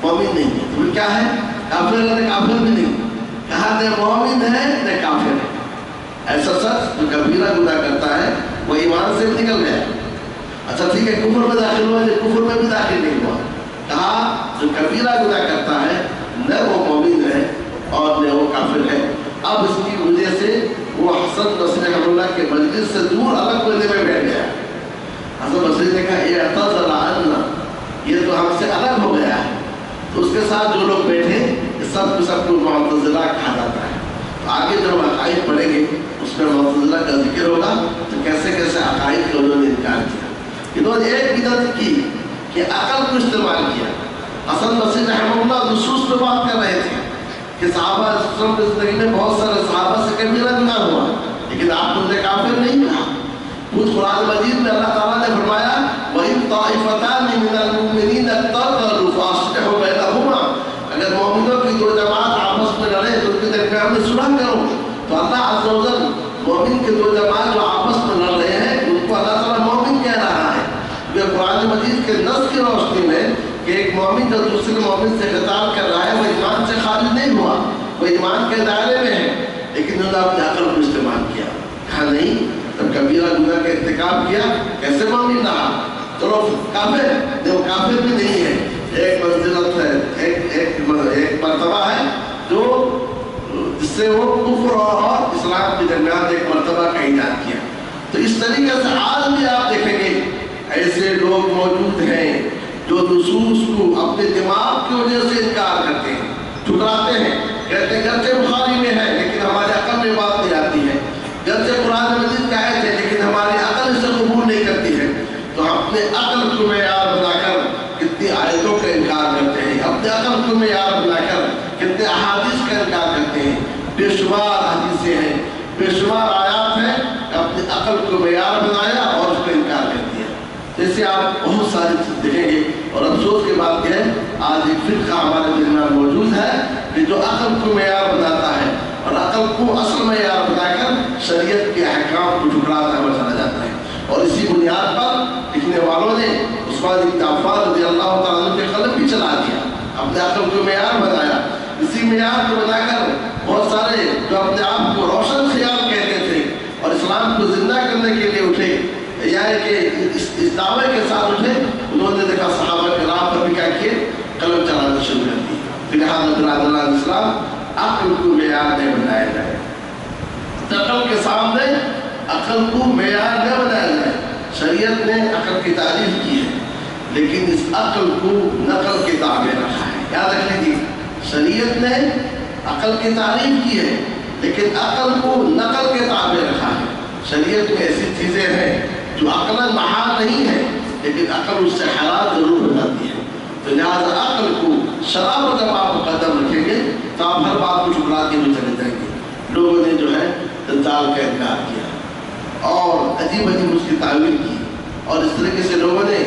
مومن نہیں ہے۔ تو کیا ہے؟ کافر ہے؟ کافر بھی نہیں کہا، نہ مومن ہے نہ کافر ہے۔ ایسا شخص جو کبیرہ گناہ کرتا ہے وہ ایمان سے بھی نکل گیا۔ اچھا ٹھیک ہے، کفر میں داخل ہوا، کفر میں بھی داخل نہیں ہوا۔ کہا جو کبیرہ گناہ کرتا ہے نہ وہ مومن ہے اور نہ وہ کافر ہے۔ اب اس کی وجہ سے وہ حسن بصری رحمہ اللہ کے مجلس سے دور الگ کونے میں بیٹھ گیا۔ حسن بصری نے کہا یہ اعتذر عنا، یہ تو ہم سے الگ ہو گیا ہے۔ تو اس کے ساتھ جو لوگ بیٹھے سب کو معتزلہ کہا جاتا ہے۔ تو آگے جو عقائد پڑھیں گے اس میں معتزلہ کا ذکر ہوگا، تو کیسے کیسے عقائد کا انہوں نے انکار کیا۔ انہوں نے ایک بدعت کی کہ عقل کو استعمال کیا۔ حسن بصری رحمہ اللہ نصوص پہ بات کر رہے تھے کہ صحابہ کی زندگی میں بہت سارے صحابہ سے کبیرہ گناہ ہوا، لیکن آپ نے کافر نہیں کہا۔ خود قرآن مجید میں اللہ تعالیٰ نے فرمایا وَإِن طَائِفَتَانِ مِنَ الْمُؤْمِنِينَ اقْتَتَلُوا فَأَصْلِحُوا بَيْنَهُمَا، اگر مومنوں کی دو جماعت آپس میں لڑے تو ان کے درمیان میں صلح کرو۔ تو اللہ عز و جل مومن کے دو جماعت جو آپس میں لڑ رہے ہیں ان کو اللہ تعالیٰ مومن کہہ رہا ہے۔ یہ قرآن مجید کے نص کی روشنی میں کہ ایک مومن جو دوسرے مومن سے خطاب کر رہا ہے وہ ایمان سے خارج نہیں ہوا، وہ ایمان کے دائرے میں ہے، لیکن انہوں نے اپنے عقل کو استعمال کیا۔ کہا نہیں، جب کبیرہ گناہ کا ارتکاب کیا کیسے مومن رہا؟ چلو کافر، وہ کافر بھی نہیں ہے، ایک منزلت ہے، ایک مرتبہ ہے جو جس سے وہ کفر اور اسلام کے درمیان ایک مرتبہ کا ایجاد کیا۔ تو اس طریقے سے آج بھی آپ دیکھیں گے ایسے لوگ موجود ہیں جو نصوص کو اپنے دماغ کی وجہ سے انکار کرتے ہیں، ٹھکراتے ہیں، کہتے ہیں گرچہ بخاری میں ہے لیکن ہمارے عقل میں بات نہیں آتی ہے، گرچہ قرآن مجید کا آیت ہے لیکن ہماری عقل اسے قبول نہیں کرتی ہے۔ تو اپنے عقل کو معیار بنا کر کتنی آیتوں کا انکار کرتے ہیں، اپنے عقل کو معیار بنا کر کتنے احادیث کا انکار کرتے ہیں۔ بے شمار حدیثیں ہیں، بے شمار آیات ہیں، اپنے عقل کو معیار بنایا اور اس کا انکار کر دیا۔ جیسے آپ بہت ساری چیز دیکھیں گے، اور افسوس کی بات یہ ہے آج ایک فرقہ ہمارے درمیان موجود ہے کہ جو عقل کو معیار بناتا ہے اور عقل کو اصل معیار بنا کر شریعت کے احکام کو ٹھکراتا ہوا چلا جاتا ہے۔ اور اسی بنیاد پر لکھنے والوں نے عثمان بن عفان رضی اللہ تعالیٰ عنہ کے قلم بھی چلا دیا، اپنے عقل کو معیار بنایا۔ اسی معیار کو بنا کر بہت سارے جو اپنے آپ کو روشن خیال کہتے تھے اور اسلام کو زندہ کرنے کے لیے اٹھے، یعنی کہ اس دعوے کے ساتھ اٹھے، انہوں نے دیکھا صحابہ کرام پر بھی کیا کیے، قلم چلانا شروع کر دی۔ پھر لہٰذا برادران اسلام عقل کو معیار نہیں بنایا جائے، عقل کے سامنے عقل کو معیار نہ بنایا جائے۔ شریعت نے عقل کی تعریف کی ہے لیکن اس عقل کو نقل کے تابع رکھا ہے۔ یاد رکھ لیجیے، شریعت نے عقل کی تعریف کی ہے لیکن عقل کو نقل کے تابع رکھا ہے۔ شریعت میں ایسی چیزیں ہیں جو عقلاً محال نہیں ہے لیکن عقل اس سے حلال ضرور ہو جاتی ہے۔ تو لہٰذا عقل کو شرع پر جب آپ قدم رکھیں گے تو آپ ہر بات کو ٹھکراتے ہوئے چلے جائیں گے۔ لوگوں نے جو ہے دجال کا انکار کیا اور عجیب عجیب اس کی تعویل کی، اور اس طریقے سے لوگوں نے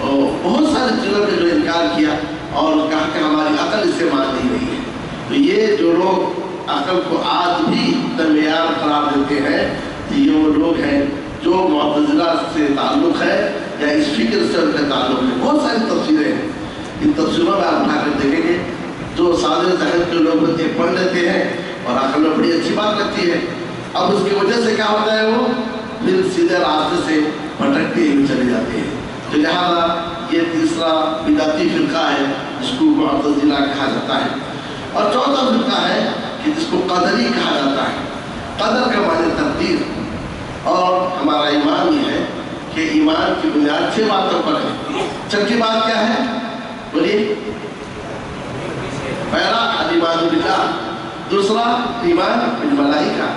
اور بہت ساری چیزوں کا جو انکار کیا اور کہا کہ ہماری عقل اس سے مان نہیں رہی ہے. تو یہ جو لوگ عقل کو آج بھی معیار قرار دیتے ہیں تو یہ وہ لوگ ہیں جو معتزلہ سے تعلق ہے یا اس فکر سے ان کا تعلق ہے. بہت ساری تفسیریں ہیں، ان تفسیروں میں آپ اٹھا کر دیکھیں گے جو سادے ذہن کے لوگ ہوتے ہیں پڑھ لیتے ہیں اور عقل میں بڑی اچھی بات لگتی ہے. اب اس کی وجہ سے کیا ہوتا ہے وہ پھر سیدھے راستے سے بھٹکتے ہوئے چلے جاتے ہیں. تو لہٰذا یہ تیسرا بدعتی فرقہ ہے جس کو معتزلہ کہا جاتا ہے. اور چوتھا فرقہ ہے کہ جس کو قدری کہا جاتا ہے. قدر کا معنی تقدیر. اور ہمارا ایمان یہ ہے کہ ایمان کی بنیاد 6 باتوں پر ہے. چھٹی بات کیا ہے بولیے؟ پہلا الایمان باللہ، دوسرا ایمان بالملائکہ،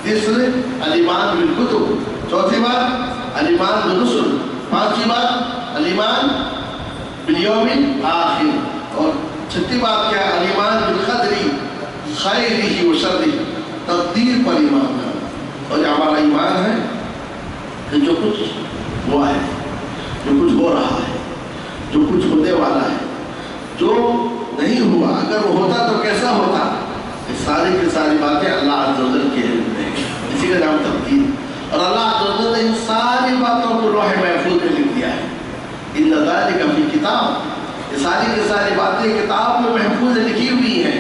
تیسرے الایمان بالکتب، چوتھی بات الایمان بالرسل، پانچویں بات الایمان بالیوم الآخر، اور چھٹی بات کیا ہے؟ الایمان بالقدر خیرہ و شرہ، تقدیر پر ایمان ہے. اور یہ ہمارا ایمان ہے کہ جو کچھ ہوا ہے، جو کچھ ہو رہا ہے، جو کچھ ہونے والا ہے، جو نہیں ہوا، اگر وہ ہوتا تو کیسا ہوتا، یہ ساری کی ساری باتیں اللہ عز و جل کے علم میں ہیں. اسی کا نام تقدیر. اور اللہ عز و جل نے ان ساری باتوں کو لوح محفوظ میں لکھ دیا ہے. ان ذالک فی کتاب، یہ ساری کی ساری باتیں کتاب میں محفوظ لکھی ہوئی ہیں.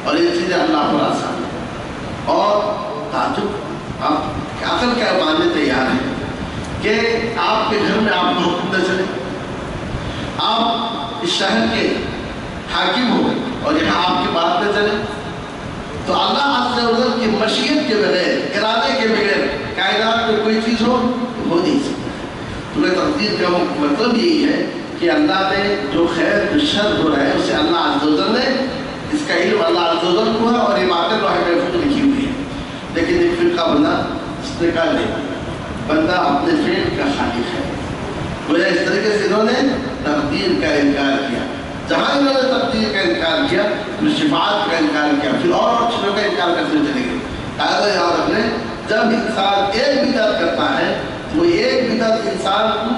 اور یہ چیزیں اللہ پر آسان ہے. اور تعجب، آپ عقل کیا ماننے تیار ہے کہ آپ کے گھر میں آپ کو حکم نہ چلے، آپ اس شہر کے حاکم ہو اور یہاں آپ کی بات نہ چلے، تو اللہ عز و جل کی مشیت کے بغیر، ارادے کے بغیر کائنات میں کوئی چیز ہو نہیں سکتا. تو تقدیر کا مطلب یہی ہے کہ اللہ نے جو خیر جو شر ہو رہا ہے اسے اللہ عز و جل نے، اس کا علم اللہ عز و جل کو ہے اور یہ باتیں لوح محفوظ لکھی ہوئی ہے. لیکن ایک فرقہ بنا اس نے کہا نہیں، بندہ اپنے فعل کا خالق ہے. گویا اس طریقے سے انہوں نے تقدیر کا انکار کیا. جہاں انہوں نے تقدیر کا انکار کیا، پھر شفاعت کا انکار کیا، پھر اور چیزوں کا انکار کرتے چلے گئے. لہٰذا یاد رکھ لیں، جب انسان ایک بدعت کرتا ہے تو ایک بدعت انسان کو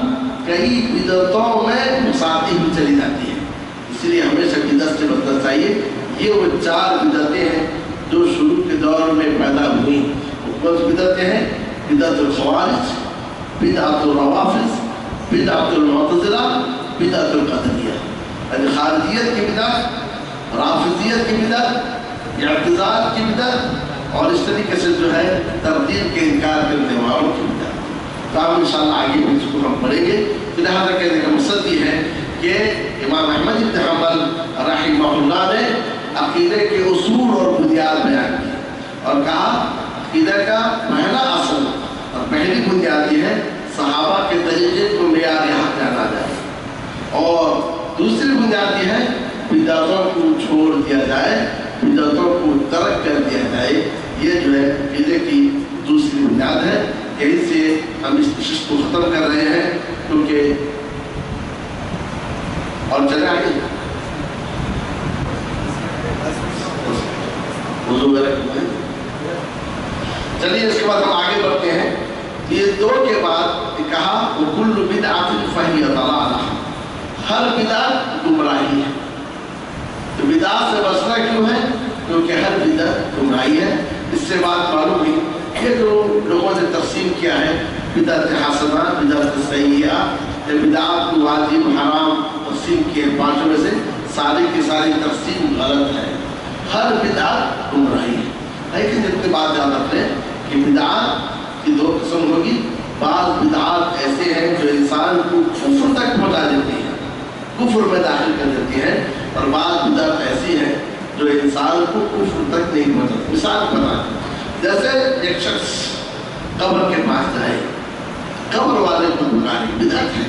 کئی بدعتوں میں مساتی ہوئی چلی جاتی ہے. اس لیے ہمیشہ بدعت سے بچنا چاہیے. یہ وہ 4 بدعتیں ہیں جو شروع کے دور میں پیدا ہوئی. وہ بدعتیں ہیں: بدعت الخوارج، بدعت الروافض، بدعت المعتزلہ، بدعت القدریہ. یعنی خارجیت کی بدعت، رافضیت کی بدعت، اعتزال کی بدعت، اور اس طریقے سے جو ہے تقدیر کے انکار کرنے والوں کی بدعت. تو ہم انشاءاللہ آگے بھی اس کو ہم پڑھیں گے. تو لہٰذا کہنے کا مقصد یہ ہے کہ امام احمد بن حنبل رحمہ اللہ نے عقیدے کے اصول اور بنیاد بیان کی اور کہا عقیدہ کا پہلا اصل اور پہلی بنیاد یہ ہے صحابہ کے طریقے کو معیار یہاں جانا جائے، اور دوسری بنیاد یہ ہے بدعتوں کو چھوڑ دیا جائے، بدعتوں کو ترک کر دیا جائے. یہ جو ہے عقیدے کی دوسری بنیاد ہے. یہیں سے ہم اس نشست کو ختم کر رہے ہیں کیونکہ اور چلے آگے وضو وغیرہ. چلیے اس کے بعد ہم آگے بڑھتے ہیں. یہ 2 کے بعد کہا وَكُلُّ بِدْعَةٍ فَهِيَ ضَلَالَةٌ، ہر بدعت گمراہی ہے. تو بدعت سے بچنا کیوں ہے؟ کیونکہ ہر بدعت گمراہی ہے. اس سے بات معلوم ہوئی کہ جو لوگوں نے تقسیم کیا ہے بدعت حسنہ، بدعت سیئہ، بدعت کو واجب حرام تقسیم کیے 5 میں سے ساری کی ساری تقسیم غلط ہے. ہر بدعت گمراہی ہے. لیکن اتنی بات یاد رکھ لیں کہ بدعت کی 2 قسم ہوگی. بعض بدعات ایسے ہیں جو انسان کو کفر تک پہنچا دیتی ہیں، کفر میں داخل کر دیتی ہیں، اور بعض بدعات ایسی ہیں جو انسان کو کفر تک نہیں پہنچاتی. مثال بتا، جیسے ایک شخص قبر کے پاس جائے، قبر والے کو پکارے، بدعت ہے.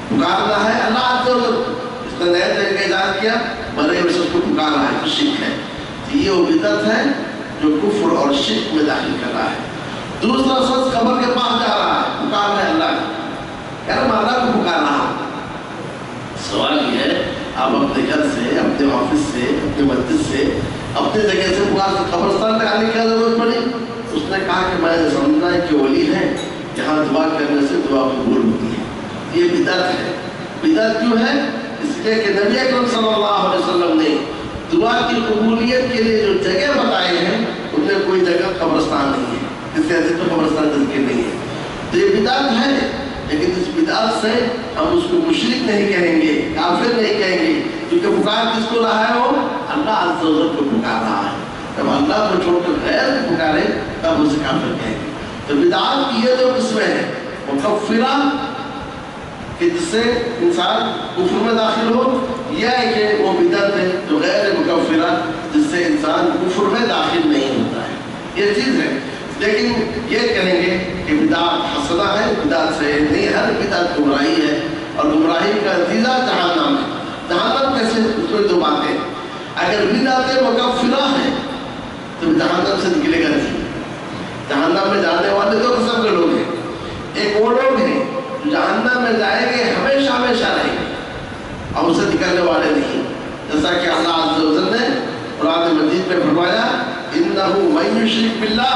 پکارنا ہے اللہ عز و جل، اس نے نئے طریقے کا ایجاد کیا، بھلے اس کو پکار رہا ہے تو شرک ہے. یہ وہ بدعت ہے جو کفر اور شرک میں داخل کر رہا ہے. دوسرا شخص قبر کے پاس جا رہا ہے، پکار رہا ہے اللہ کو، کہہ رہا اللہ کو پکار رہا. سوال یہ ہے آپ اپنے گھر سے، اپنے آفس سے، اپنے مسجد سے، اپنے جگہ سے پکار سے قبرستان تک آنے کی کیا ضرورت پڑی؟ اس نے کہا کہ میں نے سمجھنا ہے کہ ولی ہے، یہاں دعا کرنے سے دعا قبول ہوتی ہے. یہ بدعت ہے۔ بدعت کیوں ہے؟ اس لیے کہ نبی اکرم صلی اللہ علیہ وسلم نے دعا کی قبولیت کے لیے جو جگہ بتائے ہیں ان میں کوئی جگہ قبرستان نہیں ہے، اس سے ایسے تو قبرستان ذکر نہیں ہے۔ تو یہ بدعت ہے، لیکن اس بدعت سے ہم اس کو مشرک نہیں کہیں گے، کافر نہیں کہیں گے، کیونکہ پکار کس کو رہا ہے؟ وہ اللہ عز و جل کو پکار رہا ہے۔ جب اللہ کو چھوڑ کر غیر کو پکارے تب اسے کافر کہیں گے۔ تو بدعات کی یہ دو قسمیں ہیں، مکفرہ کہ جس سے انسان کفر میں داخل ہو، یا کہ وہ بدعت ہے جو غیر مکفرہ جس سے انسان کفر میں داخل نہیں ہوتا ہے۔ یہ چیز ہے، لیکن یہ کہیں گے کہ بدعت حسنہ ہے، بدعت سے نہیں، ہر بدعت گمراہی ہے، اور گمراہی کا نتیجہ جہنم ہے۔ جہنم کیسے؟ اس میں دو باتیں، اگر بدعت مکفرہ ہے تو جہنم سے نکلے گا نہیں۔ جہنم میں جانے والے تو قسم کے لوگ ہیں، ایک وہ لوگ ہیں جو جہنم میں جائیں گے ہمیشہ ہمیشہ رہیں گے اور اسے نکلنے والے نہیں، جیسا کہ اللہ عز و جل نے قرآن مجید میں فرمایا اِنَّهُ مَن يُشْرِكْ بِاللَّهِ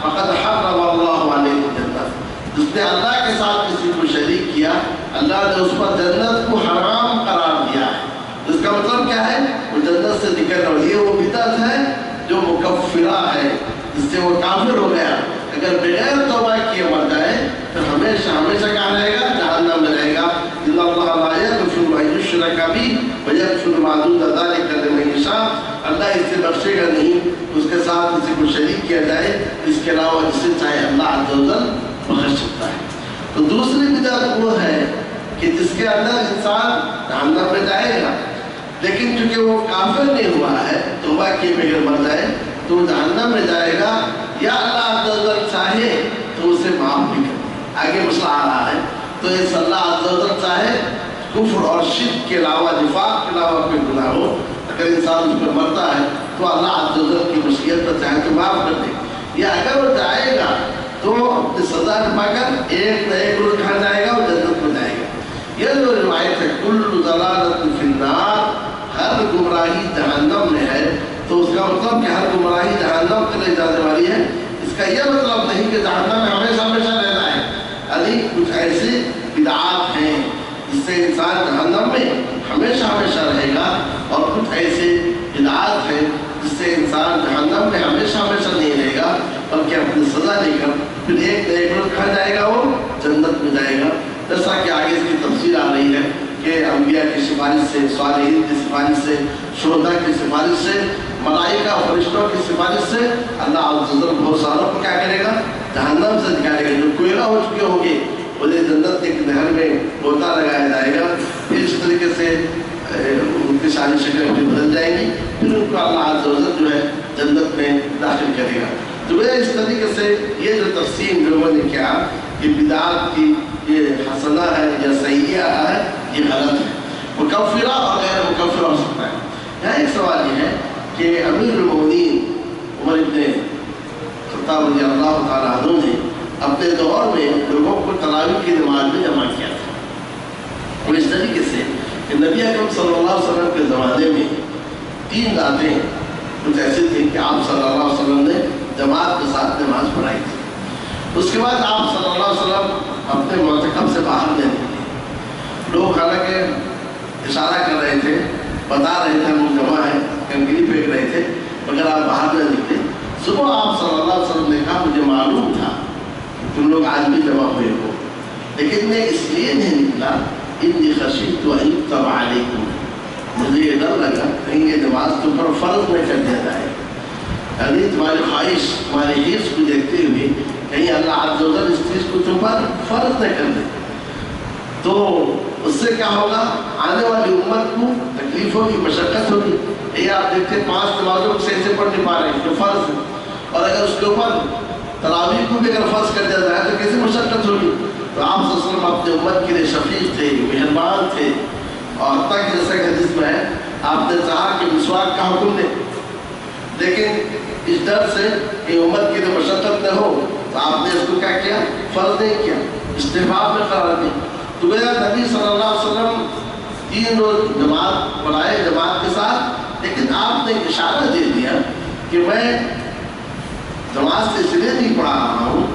فَقَدْ حَرَّمَ اللَّهُ عَلَيْهِ الْجَنَّةَ، جس نے اللہ کے ساتھ کسی کو شریک کیا اللہ نے اس پر جنت کو حرام قرار دیا ہے۔ اس کا مطلب کیا ہے؟ وہ جنت سے نکلنا، یہ وہ بدعت ہے جو مکفرہ ہے، جس سے وہ کافر ہو گیا۔ اگر بغیر توبہ کیے مر جائے تو ہمیشہ ہمیشہ کہاں رہے گا؟ جہنم میں رہے گا۔ اِنَّ اللَّهَ لَا يَغْفِرُ أَن يُشْرَكَ بِهِ وَيَغْفِرُ مَا دُونَ ذَلِكَ لِمَن يَشَاءُ، اللہ اس سے بخشے گا نہیں اس کے ساتھ کسی کو شریک کیا جائے، اس کے علاوہ جسے چاہے اللہ عز و جل بخش سکتا ہے۔ تو دوسری بدعت وہ ہے کہ جس کے اندر انسان جہنم میں جائے گا، لیکن چونکہ وہ کافر نہیں ہوا ہے، توبہ کیے بغیر مر جائے تو وہ جہنم میں جائے گا، یا اللہ عز و جل چاہے تو اسے معاف بھی کرے۔ آگے مسئلہ آ رہا ہے، تو اس اللہ عز و جل چاہے کفر اور شرک کے علاوہ، نفاق کے علاوہ کوئی گناہ ہو، اگر انسان اس پر مرتا ہے تو اللہ عز و جل کی مشیت پر چاہے تو معاف کر دے، یا اگر وہ جائے گا تو اپنی سزا پا کر ایک نہ ایک روز کہاں جائے گا؟ وہ جنت میں جائے گا۔ یہ جو روایت ہے کل ضلالۃ فی النار، ہر گمراہی جہنم میں ہے، تو اس کا مطلب کہ ہر گمراہی جہنم کے لے جانے والی ہے۔ اس کا یہ مطلب نہیں کہ جہنم میں ہمیشہ ہمیشہ رہنا ہے، یعنی کچھ ایسی بدعات ہیں جس سے انسان جہنم میں ہمیشہ ہمیشہ رہے گا، اور کچھ ایسے بدعات ہیں جس سے انسان جہنم میں ہمیشہ ہمیشہ نہیں رہے گا، بلکہ اپنی سزا لے کر پھر ایک نئے روز کہاں جائے گا؟ وہ جنت میں جائے گا۔ جیسا کہ آگے اس کی تفصیل آ رہی ہے کہ انبیاء کی سفارش سے، صالحین کی سفارش سے، شہداء کی سفارش سے، ملائکہ اور فرشتوں کی سفارش سے اللہ عز و جل بہت ساروں کو کیا کرے گا؟ جہنم سے نکالے گا۔ جو کوئلہ ہو چکے ہوں گے انہیں جنت کے نہر میں غوطہ لگایا جائے گا، پھر اس طریقے سے ان کی ساری شکلیں بھی بدل جائیں گی، پھر ان کو اللہ عز و جل جو ہے جنت میں داخل کرے گا۔ تو اس طریقے سے یہ جو تقسیم لوگوں نے کیا کہ بدعات کی یہ حسنہ ہے یا سیئہ ہے، یہ غلط ہے، مکفرہ اور غیر مکفرہ ہو سکتا ہے۔ یہاں ایک سوال یہ ہے کہ امیر المؤمنین عمر ابن خطاب رضی اللہ تعالیٰ عنہ نے اپنے دور میں لوگوں کو تراویح کی نماز میں جمع کیا تھا، اور اس طریقے سے کہ نبی اکرم صلی اللہ علیہ وسلم کے زمانے میں 3 راتیں کچھ ایسی تھیں کہ آپ صلی اللہ علیہ وسلم نے جماعت کے ساتھ نماز پڑھائی تھی۔ اس کے بعد آپ صلی اللہ علیہ وسلم اپنے معتکف سے باہر نہیں نکلے۔ لوگ حالانکہ اشارہ کر رہے تھے، بتا رہے تھے لوگ جمع ہے، کنکری پھینک رہے تھے، مگر آپ باہر نہ نکلے۔ صبح آپ صلی اللہ علیہ وسلم نے کہا مجھے معلوم تھا کہ تم لوگ آج بھی جمع ہوئے ہو، لیکن میں اس لیے نہیں نکلا انی خشیت ان یکتب علیکم، مجھے یہ ڈر لگا کہیں یہ نماز تم پر فرض نہ کر دیا جائے، یعنی تمہاری خواہش، تمہاری حرص کو دیکھتے ہوئے کہیں اللہ عز و جل اس چیز کو تم پر فرض نہ کر دے، تو اس سے کیا ہوگا؟ آنے والی امت کو تکلیف ہوگی، مشقت ہوگی۔ یہ آپ دیکھتے ہیں 5 نمازوں کو صحیح سے پڑھ نہیں پا رہے ہیں جو فرض ہے، اور اگر اس کے اوپر تراویح کو بھی اگر فرض کر دیا جائے تو کیسے مشقت ہوگی؟ تو آپ صلی اللہ علیہ وسلم اپنے امت کے لیے شفیق تھے، مہربان تھے، اور تک جیسا کہ حدیث میں ہے آپ نے چاہا کہ مسواک کا حکم دیں، لیکن اس ڈر سے کہ امت کے لیے مشقت نہ ہو تو آپ نے اس کو کیا کیا؟ فرض نہیں کیا، استحباب میں قرار دیا۔ تو میرا نبی صلی اللہ علیہ وسلم 3 روز جماعت پڑھائے جماعت کے ساتھ، لیکن آپ نے اشارہ دے دیا کہ میں جماعت سے اس لیے نہیں پڑھا رہا ہوں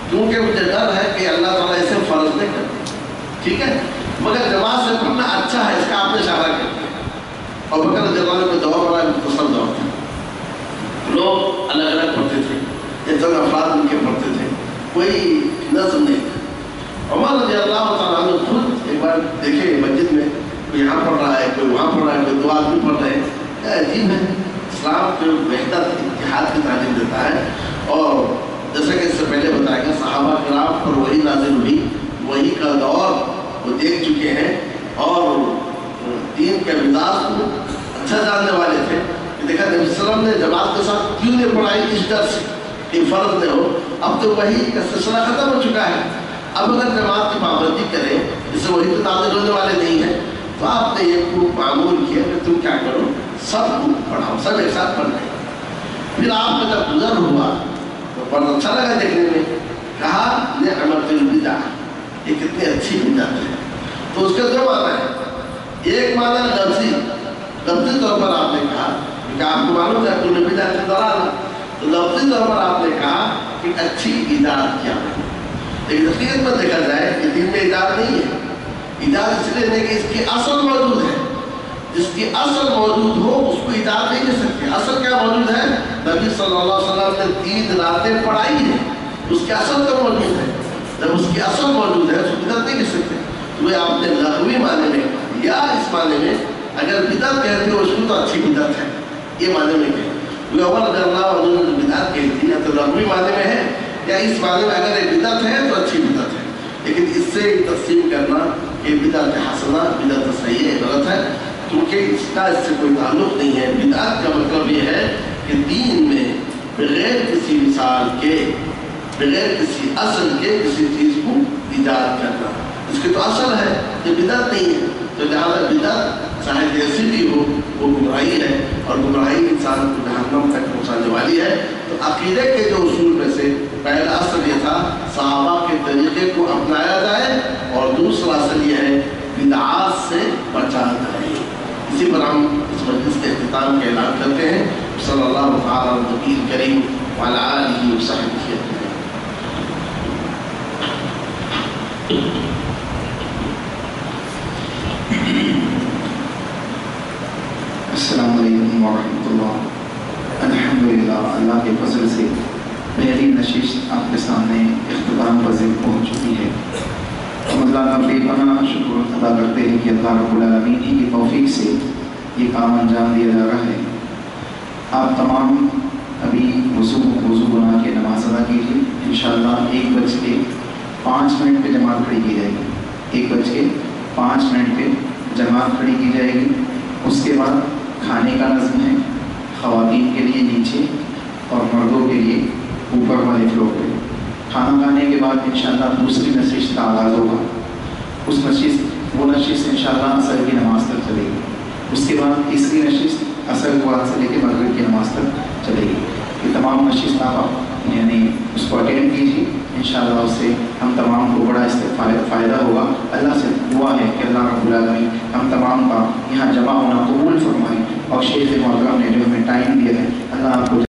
کیونکہ مجھے ڈر ہے کہ اللہ تعالیٰ اسے فرض نہیں کرتے، ٹھیک ہے، مگر جماعت سے پڑھنا اچھا ہے، اس کا آپ نے اشارہ کر دیا. اور بکر رضی اللہ عنہ کا دور بڑا مختصر دور تھا، لوگ الگ الگ پڑھتے تھے، ایک جگہ افراد مل کے پڑھتے تھے، کوئی نظم نہیں تھا. عمر رضی اللہ تعالیٰ عنہ خود ایک بار دیکھے مسجد میں کوئی یہاں پڑھ رہا ہے، کوئی وہاں پڑھ رہا ہے، کوئی دو آدمی پڑھ رہے ہیں. کیا عجیب ہے، اسلام جو وحدت اتحاد کی تعلیم دیتا ہے. اور جیسا کہ اس سے پہلے بتایا گیا صحابہ کرام پر وہی نازل ہوئی، وہی کا دور وہ دیکھ چکے ہیں اور دین کے مزاج کو اچھا جاننے والے تھے. دیکھا نبی صلی اللہ علیہ وسلم نے جماعت کے ساتھ کیوں نہیں پڑھائی، اس ڈر سے کہ فرض نہ ہو. اب تو وہی کا سلسلہ ختم ہو چکا ہے، اب اگر جماعت کی پابندی کریں جس سے وہی تو نازل ہونے والے نہیں ہیں، تو آپ نے ایک کو معمول کیا کہ تم کیا کرو، سب کو پڑھاؤ، سب ایک ساتھ پڑھ لیں. پھر آپ کا جب گزر ہوا تو بڑا اچھا لگا دیکھنے میں، کہا نعمت البدع، یہ کتنی اچھی بدعت ہے. تو اس کا دو معنی ہے، ایک معنی لفظی طور پر آپ نے کہا کہ آپ کو معلوم ہے کل بدعت ضلالہ، تو لفظی طور پر آپ نے کہا کہ اچھی ایجاد کیا ہے. لیکن حقیقت میں دیکھا جائے کہ دین میں ایجاد نہیں ہے. ایجاد اس لیے نہیں کہ اس کی اصل موجود ہے، جس کی اصل موجود ہو اس کو ایجاد نہیں کر سکتے. اصل کیا موجود ہے؟ نبی صلی اللہ علیہ وسلم نے 3 راتیں پڑھائی ہیں، اس کی اصل تو موجود ہے. جب اس کی اصل موجود ہے اس کو بدعت نہیں کر سکتے. تو یہ آپ نے لغوی معنی میں یا اس معنی میں اگر بدعت کہتے ہو اس کو تو اچھی بدعت ہے، یہ معنی میں کہیں. عمر رضی اللہ عنہ نے بدعت کہتی ہے تو لغوی معنی میں ہے یا اس معنی میں اگر ایک بدعت ہے تو اچھی بدعت ہے. لیکن اس سے تقسیم کرنا کہ بدعت حسنہ بدعت صحیح ہے غلط ہے، کیونکہ اس کا اس سے کوئی تعلق نہیں ہے. بدعت کا مطلب یہ ہے کہ دین میں بغیر کسی مثال کے، بغیر کسی اصل کے کسی چیز کو ایجاد کرنا، اس کی تو اصل ہے، یہ بدعت نہیں ہے. تو لہٰذا بدعت چاہے جیسی بھی ہو وہ گمراہی ہے، اور گمراہی انسان کو جہنم تک پہنچانے والی ہے. تو عقیدے کے جو اصول میں سے پہلا اصل یہ تھا صحابہ کے طریقے کو اپنایا جائے، اور دوسرا اصل یہ ہے بدعات سے بچا جائے. اسی پر ہم اس مجلس کے اختتام کا اعلان کرتے ہیں. صلی اللہ تعالیٰ علی نبی کریم وعلی آلہ وصحبہ اجمعین. السلام علیکم ورحمۃ اللہ. الحمدللہ، اللہ کے فضل سے پہلی نشست آپ کے سامنے اختتام پذیر پہنچ چکی ہے. ہم اللہ کا بے پناہ شکر ادا کرتے ہیں کہ اللہ رب العالمین ہی کی توفیق سے یہ کام انجام دیا جا رہا ہے. آپ تمام ابھی وضو بنا کے نماز ادا کیجیے. انشاءاللہ 1:05 پہ جماعت کھڑی کی جائے گی. 1:05 پہ جماعت کھڑی کی جائے گی. اس کے بعد کھانے کا نظم ہے، خواتین کے لیے نیچے اور مردوں کے لیے اوپر والے فلور پہ. کھانا کھانے کے بعد انشاءاللہ دوسری نشست کا آغاز ہوگا. وہ نشست انشاءاللہ عصر کی نماز تک چلے گی. اس کے بعد تیسری نشست عصر کے بعد سے لے کے مغرب کی نماز تک چلے گی. یہ تمام نشست آپ یعنی اس کو اٹینڈ کیجیے. انشاءاللہ اس سے ہم تمام کو بڑا فائدہ ہوگا. اللہ سے دعا ہے کہ اللہ رب العالمین ہم تمام کا یہاں جمع ہونا قبول فرمائے، اور شیخ محترم نے جو ہمیں ٹائم دیا ہے اللہ آپ کو